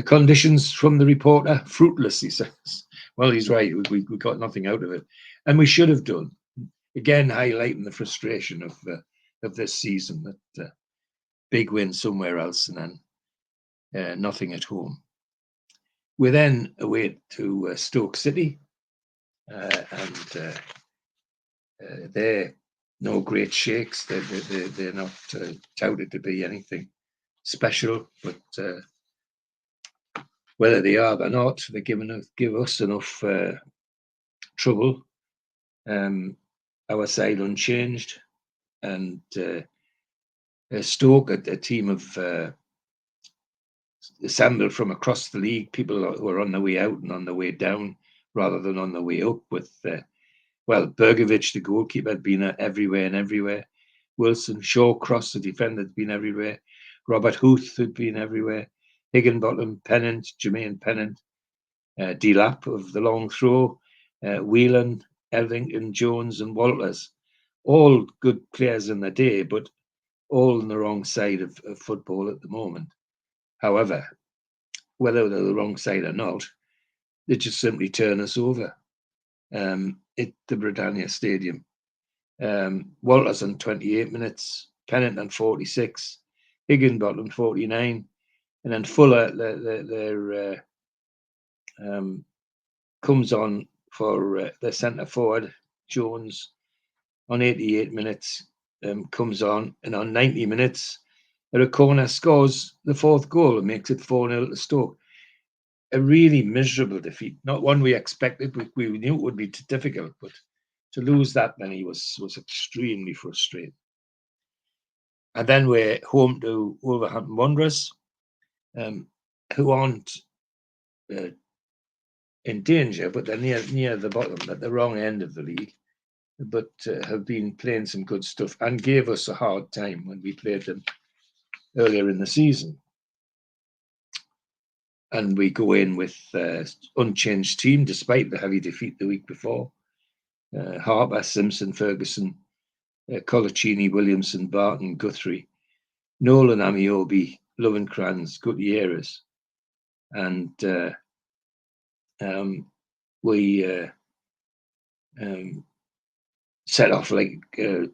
conditions from the reporter, fruitless, he says. Well, he's right. We got nothing out of it, and we should have done. Again, highlighting the frustration of this season, that big win somewhere else and then nothing at home. We're then away to Stoke City, and they're no great shakes. They're not touted to be anything special, but whether they are or not, they give us enough trouble. Our side unchanged, and Stoke, a team of assembled from across the league, people who are on the way out and on the way down rather than on the way up, with Bergovic, the goalkeeper, had been everywhere and everywhere. Wilson, Shawcross, the defender, had been everywhere. Robert Huth had been everywhere. Higginbottom, Pennant, Jermaine Pennant, Delap of the long throw, Whelan, Eldington, Jones and Walters. All good players in the day, but all on the wrong side of football at the moment. However, whether they're the wrong side or not, they just simply turn us over at the Britannia Stadium. Walters on 28 minutes, Pennant on 46, Higginbottom 49, and then Fuller comes on for the centre forward, Jones, on 88 minutes, comes on, and on 90 minutes, O'Connor scores the fourth goal and makes it 4-0 to Stoke. A really miserable defeat, not one we expected. We knew it would be difficult, but to lose that many was extremely frustrating. And then we're home to Wolverhampton Wanderers, who aren't in danger, but they're near the bottom, at the wrong end of the league, but have been playing some good stuff and gave us a hard time when we played them earlier in the season. And we go in with unchanged team despite the heavy defeat the week before. Harper, Simpson, Ferguson, Colaccini, Williamson, Barton, Guthrie, Nolan, Amiobi, Lovenkrands, Gutierrez. And we set off like a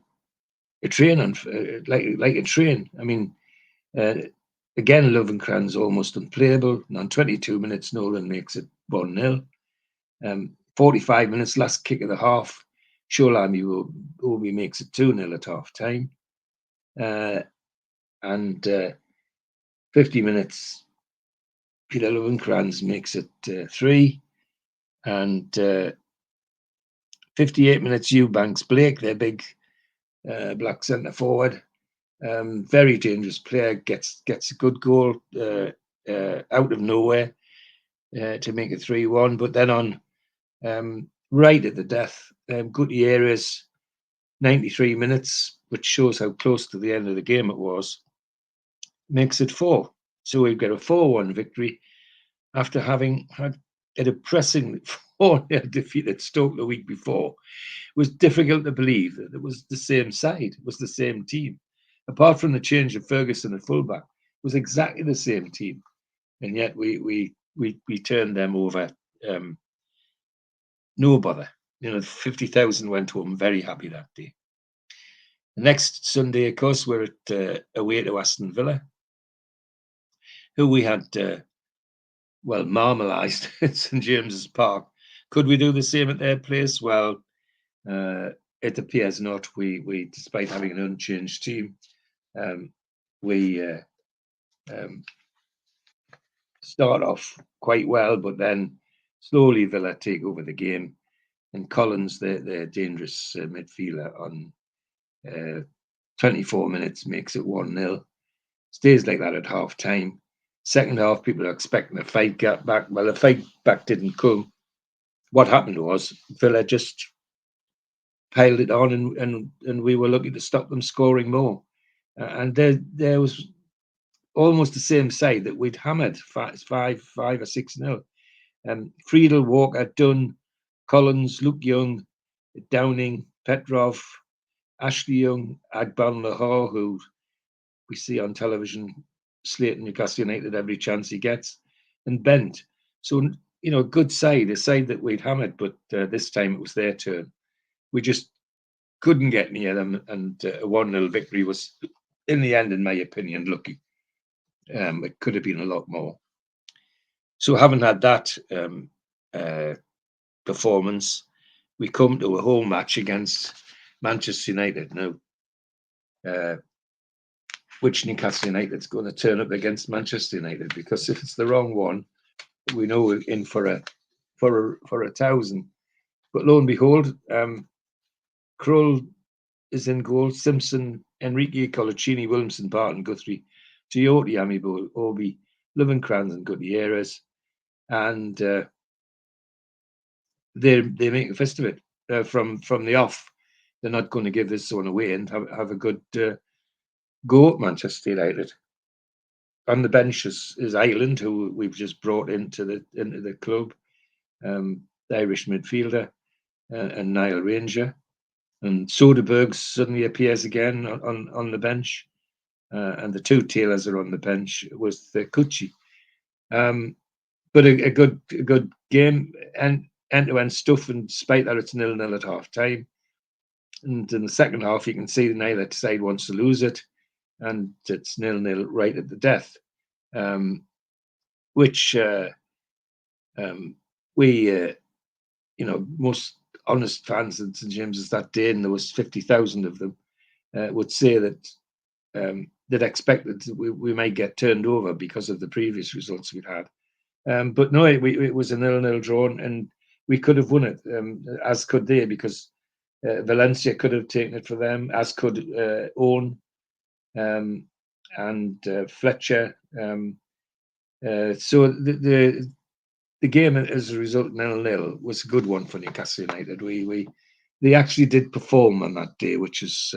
train, like a train. I mean, again, Lovenkrands almost unplayable. And on 22 minutes, Nolan makes it 1-0. 45 minutes, last kick of the half, Sholami Obi makes it 2-0 at half time. And 50 minutes, Peter Lovenkrands makes it 3. And 58 minutes, Eubanks Blake, their big black centre forward, very dangerous player, gets a good goal out of nowhere to make it 3-1. But then on right at the death, Gutierrez, 93 minutes, which shows how close to the end of the game it was, makes it 4. So we've got a 4-1 victory after having had a depressing 4-0 defeat at Stoke the week before, it was difficult to believe that it was the same side, it was the same team. Apart from the change of Ferguson at fullback, it was exactly the same team. And yet we turned them over. No bother. 50,000 went home very happy that day. The next Sunday, of course, we're at away to Aston Villa, who we had marmalised at St James's Park. Could we do the same at their place? Well, it appears not. We despite having an unchanged team, we start off quite well, but then slowly Villa take over the game, and Collins, their dangerous midfielder, on 24 minutes makes it 1-0. Stays like that at half time. Second half, people are expecting a fight back. Well, the fight back didn't come. What happened was Villa just piled it on, and we were lucky to stop them scoring more. And there was almost the same side that we'd hammered 5 or 6-0. Friedel, Walker, Dunn, Collins, Luke Young, Downing, Petrov, Ashley Young, Agban Lahore, who we see on television slating Newcastle United every chance he gets, and Bent. So, a good side, a side that we'd hammered, but this time it was their turn. We just couldn't get near them, and a 1-0 victory was, in the end, in my opinion, lucky. It could have been a lot more. So, having had that performance, we come to a home match against Manchester United now. Which Newcastle United's going to turn up against Manchester United? Because if it's the wrong one, we know we're in for a 1,000. But lo and behold, Krull is in goal. Simpson, Enrique, Colaccini, Williamson, Barton, Guthrie, Toyota, Amiibo, Obi, Lovenkrands, and Gutierrez, and they make a fist of it from the off. They're not going to give this one away and have a good go at Manchester United. On the bench is Ireland, who we've just brought into the club, the Irish midfielder, and Niall Ranger. And Soderbergh suddenly appears again on the bench, and the two Taylors are on the bench with Cucci. But a good game, and end-to-end stuff, and despite that it's 0-0 at half time. And in the second half, you can see neither side wants to lose it, and it's 0-0 right at the death, which we, most honest fans at St James's that day, and there was 50,000 of them, would say that they'd expected we might get turned over because of the previous results we'd had. But no, it was a 0-0 draw, and we could have won it, as could they, because Valencia could have taken it for them, as could Owen and Fletcher. So the game, as a result, 0-0, was a good one for Newcastle United. They actually did perform on that day, which is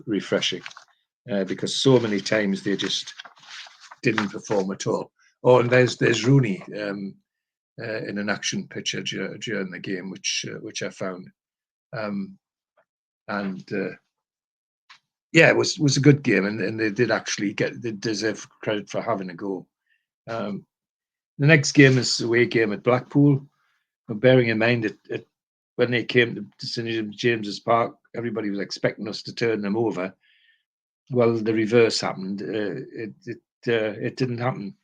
refreshing, because so many times they just didn't perform at all. Oh, and there's Rooney in an action picture during the game, which I found, yeah, it was a good game, and they did actually they deserve credit for having a go. The next game is the away game at Blackpool. But bearing in mind that when they came to St James's Park, everybody was expecting us to turn them over. Well, the reverse happened. It didn't happen.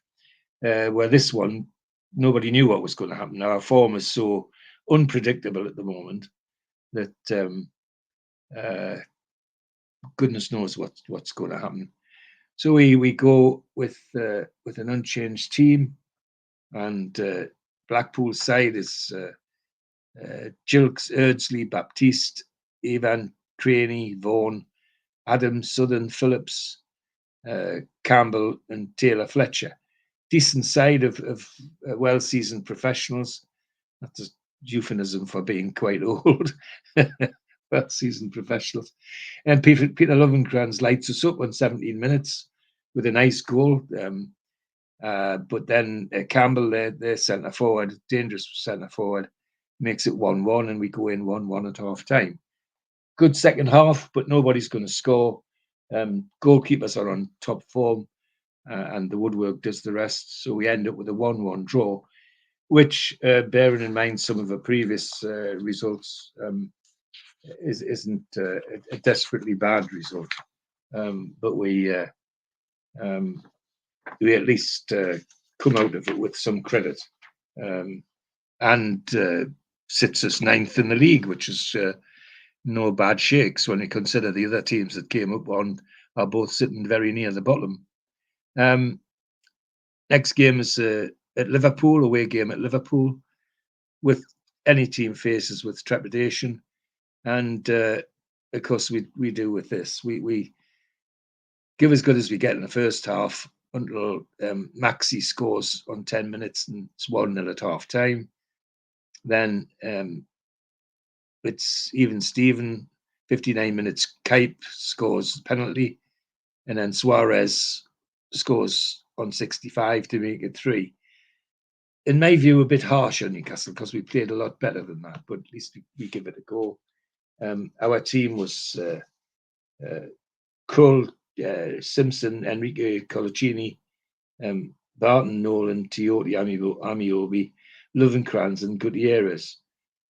Where this one, nobody knew what was going to happen. Our form is so unpredictable at the moment that goodness knows what's going to happen. So we go with an unchanged team, and Blackpool's side is Gilks, Erdsley, Baptiste, Evan, Craney, Vaughan, Adams, Southern, Phillips, Campbell, and Taylor Fletcher. Decent side of well-seasoned professionals. That's a euphemism for being quite old. Well-seasoned professionals. And Peter Lovenkrands lights us up on 17 minutes with a nice goal. But then Campbell, their centre forward, dangerous centre forward, makes it 1-1, and we go in 1-1 at half time. Good second half, but nobody's going to score. Goalkeepers are on top form, and the woodwork does the rest. So we end up with a 1-1 draw, which, bearing in mind some of the previous results, isn't a desperately bad result. But we at least come out of it with some credit, and sits us 9th in the league, which is no bad shakes when you consider the other teams that came up on are both sitting very near the bottom. Next game is at Liverpool, away game at Liverpool, with any team faces with trepidation. And of course, we do with this. We give as good as we get in the first half until Maxi scores on 10 minutes and it's 1-0 at half time. Then it's even Steven, 59 minutes, Kipe scores penalty, and then Suarez scores on 65 to make it 3. In my view, a bit harsh on Newcastle because we played a lot better than that, but at least we give it a go. Our team was Krull, Simpson, Enrique Colocini, Barton, Nolan, Tiote, Amiobi, Lovenkrands, and Gutierrez.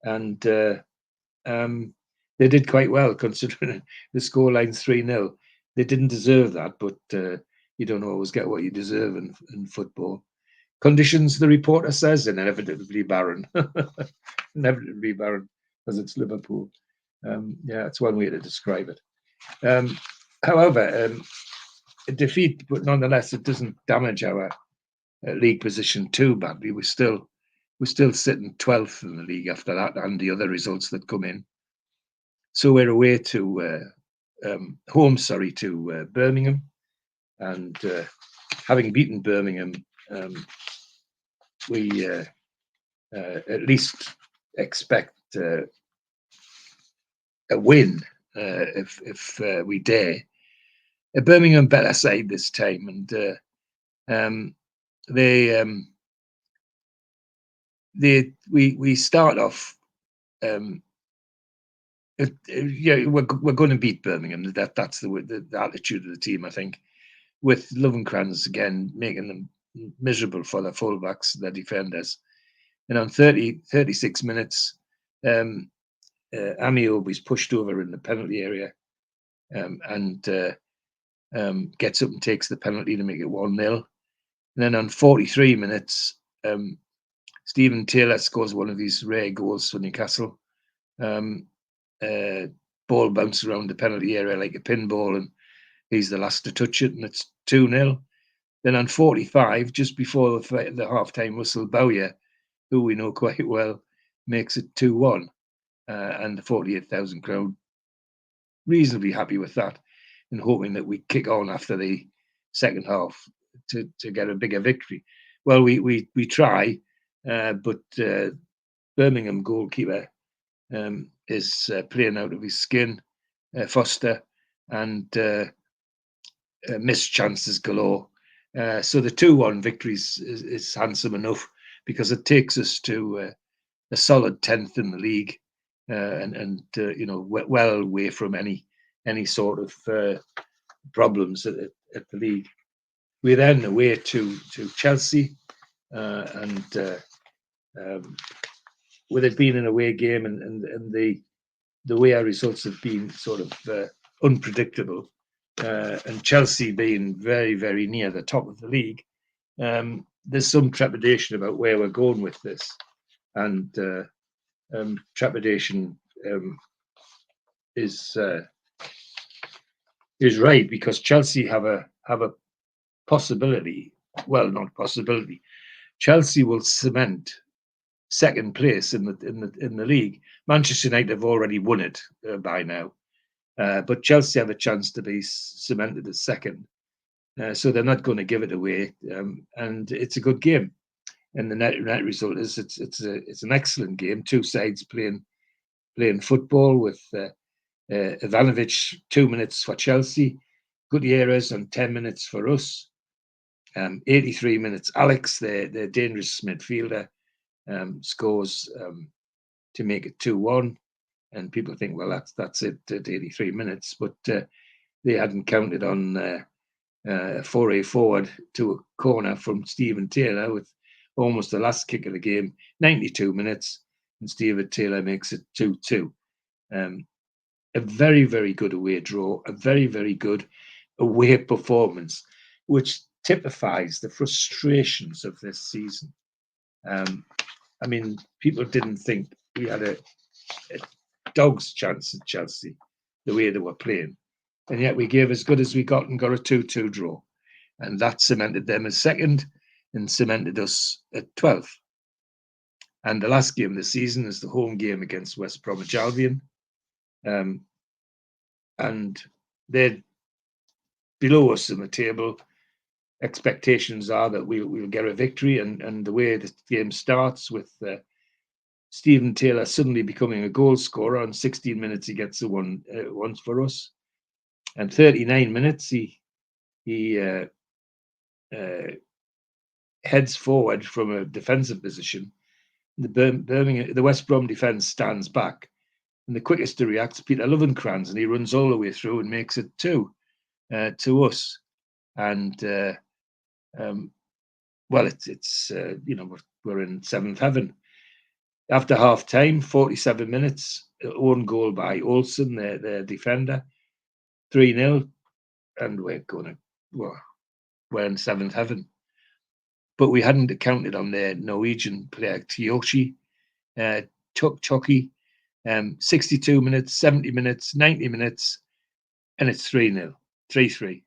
And they did quite well considering the scoreline's 3-0. They didn't deserve that, but you don't always get what you deserve in football. Conditions, the reporter says, inevitably barren. Inevitably barren because it's Liverpool. Yeah, it's one way to describe it. However, a defeat, but nonetheless, it doesn't damage our league position too badly. We're still sitting 12th in the league after that, and the other results that come in. So we're away to home to Birmingham, and having beaten Birmingham, we at least expect a win if we dare. A Birmingham better side this time, and we start off. Yeah, we're going to beat Birmingham. That's the attitude of the team, I think. With Lovenkrands again making them miserable for their fullbacks, their defenders, and on 36 minutes, Amiobi's pushed over in the penalty area, and gets up and takes the penalty to make it 1-0. And then on 43 minutes, Stephen Taylor scores one of these rare goals for Newcastle. Ball bounced around the penalty area like a pinball, and he's the last to touch it, and it's 2-0. Then on 45, just before the half-time whistle, Bowyer, who we know quite well, makes it 2-1. And the 48,000 crowd reasonably happy with that, and hoping that we kick on after the second half to get a bigger victory. Well, we try, but Birmingham goalkeeper is playing out of his skin, Foster, and missed chances galore. So the 2-1 victory is handsome enough because it takes us to a solid 10th in the league, and well away from any sort of problems at the league. We're then away to Chelsea, and with it being an away game and the way our results have been sort of unpredictable, and Chelsea being very, very near the top of the league, there's some trepidation about where we're going with this, and trepidation is right, because Chelsea have a possibility. Well, not possibility. Chelsea will cement second place in the league. Manchester United have already won it by now, but Chelsea have a chance to be cemented as second. So they're not going to give it away, and it's a good game. And the net result is it's an excellent game. Two sides playing football, with Ivanovic 2 minutes for Chelsea, Gutierrez on 10 minutes for us. 83 minutes. Alex, the dangerous midfielder, scores to make it 2-1. And people think, well, that's it at 83 minutes. But they hadn't counted on a foray forward to a corner from Stephen Taylor with almost the last kick of the game, 92 minutes, and Stephen Taylor makes it 2-2. A very, very good away draw, a very, very good away performance, which typifies the frustrations of this season. I mean, people didn't think we had a dog's chance at Chelsea, the way they were playing. And yet we gave as good as we got and got a 2-2 draw. And that cemented them as second and cemented us at 12th. And the last game of the season is the home game against West Bromwich Albion. And they're below us in the table. Expectations are that we'll get a victory. And the way the game starts with Stephen Taylor suddenly becoming a goal scorer, on 16 minutes he gets the one once for us. And 39 minutes he heads forward from a defensive position. The West Brom defence stands back, and the quickest to react is Peter Lovenkrands, and he runs all the way through and makes it 2 to us. And well, it's we're in seventh heaven. After half time, 47 minutes, own goal by Olsen, the defender, 3-0, and we're in seventh heaven. But we hadn't counted on the Norwegian player Tioshi, Chucky, 62 minutes, 70 minutes, 90 minutes, and it's 3-0, 3-3.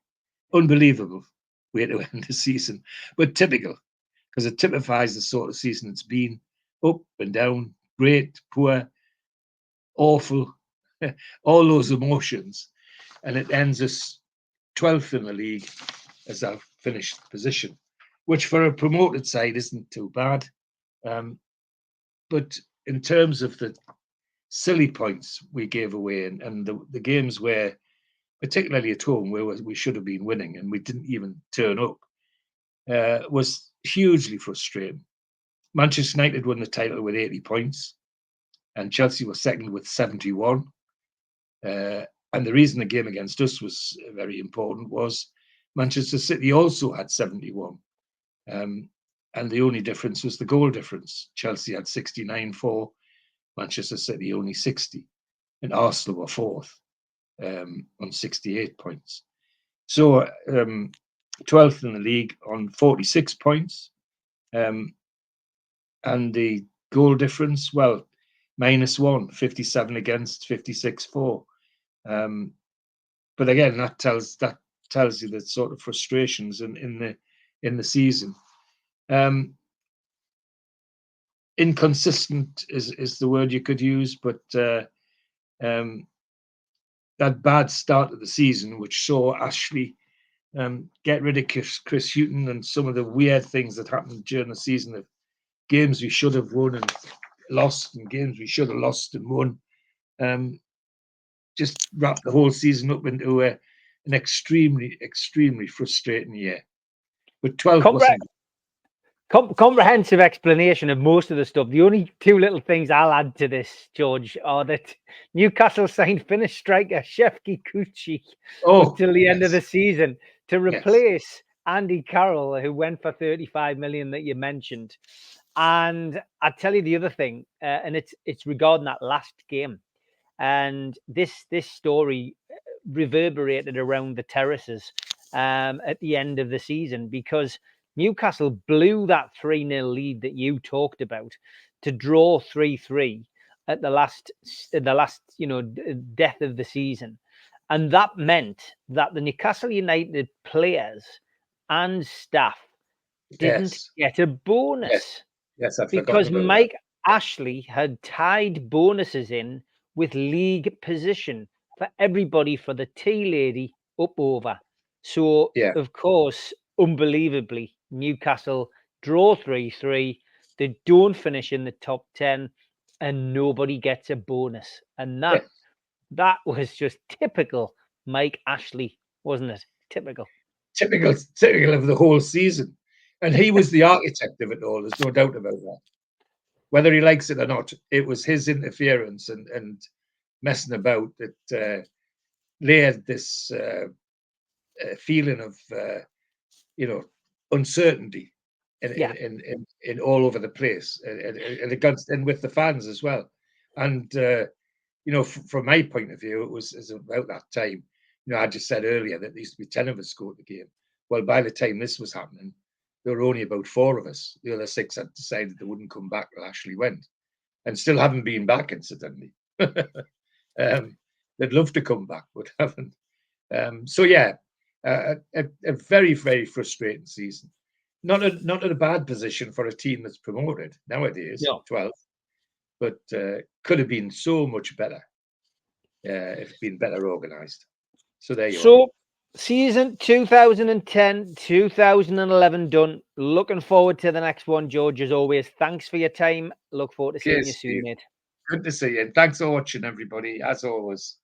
Unbelievable way to end the season, but typical, because it typifies the sort of season it's been. Up and down, great, poor, awful, all those emotions. And it ends us 12th in the league as our finished position, which for a promoted side isn't too bad. But in terms of the silly points we gave away and the games where, particularly at home, where we should have been winning and we didn't even turn up, was hugely frustrating. Manchester United won the title with 80 points, and Chelsea was second with 71. And the reason the game against us was very important was Manchester City also had 71. And the only difference was the goal difference. Chelsea had 69-4, Manchester City only 60. And Arsenal were fourth on 68 points. So 12th in the league on 46 points. And the goal difference, well, -1, 57 against, 56-4. But again, that tells you the sort of frustrations in the season. Inconsistent is the word you could use, but that bad start of the season, which saw Ashley get rid of Chris Hughton and some of the weird things that happened during the season, of games we should have won and lost, and games we should have lost and won, just wrapped the whole season up into an extremely, extremely frustrating year. But 12 wasn't. Comprehensive explanation of most of the stuff. The only two little things I'll add to this, George, are that Newcastle signed Finnish striker Shefki Kucci until the end of the season to replace Andy Carroll, who went for 35 million that you mentioned. And I tell you the other thing, and it's regarding that last game. And this story reverberated around the terraces at the end of the season, because Newcastle blew that 3-0 lead that you talked about to draw 3-3 at the last death of the season. And that meant that the Newcastle United players and staff didn't get a bonus. Yes, because Mike Ashley had tied bonuses in with league position for everybody for the tea lady up over. So, of course, unbelievably, Newcastle draw 3-3. They don't finish in the top 10 and nobody gets a bonus. And that was just typical Mike Ashley, wasn't it? Typical. typical of the whole season. And he was the architect of it all. There's no doubt about that. Whether he likes it or not, it was his interference and messing about that layered this feeling of uncertainty in all over the place, and with the fans as well. And from my point of view, it was about that time. I just said earlier that there used to be 10 of us go to the game. Well, by the time this was happening, there were only about 4 of us. The other 6 had decided they wouldn't come back. They actually went, and still haven't been back, incidentally. They'd love to come back, but haven't. A very, very frustrating season. Not in a bad position for a team that's promoted nowadays, 12th, but could have been so much better if it'd been better organised. So there you are. Season 2010-2011 done. Looking forward to the next one, George, as always. Thanks for your time. Look forward to seeing you soon, mate. Good to see you. Thanks for watching, everybody, as always.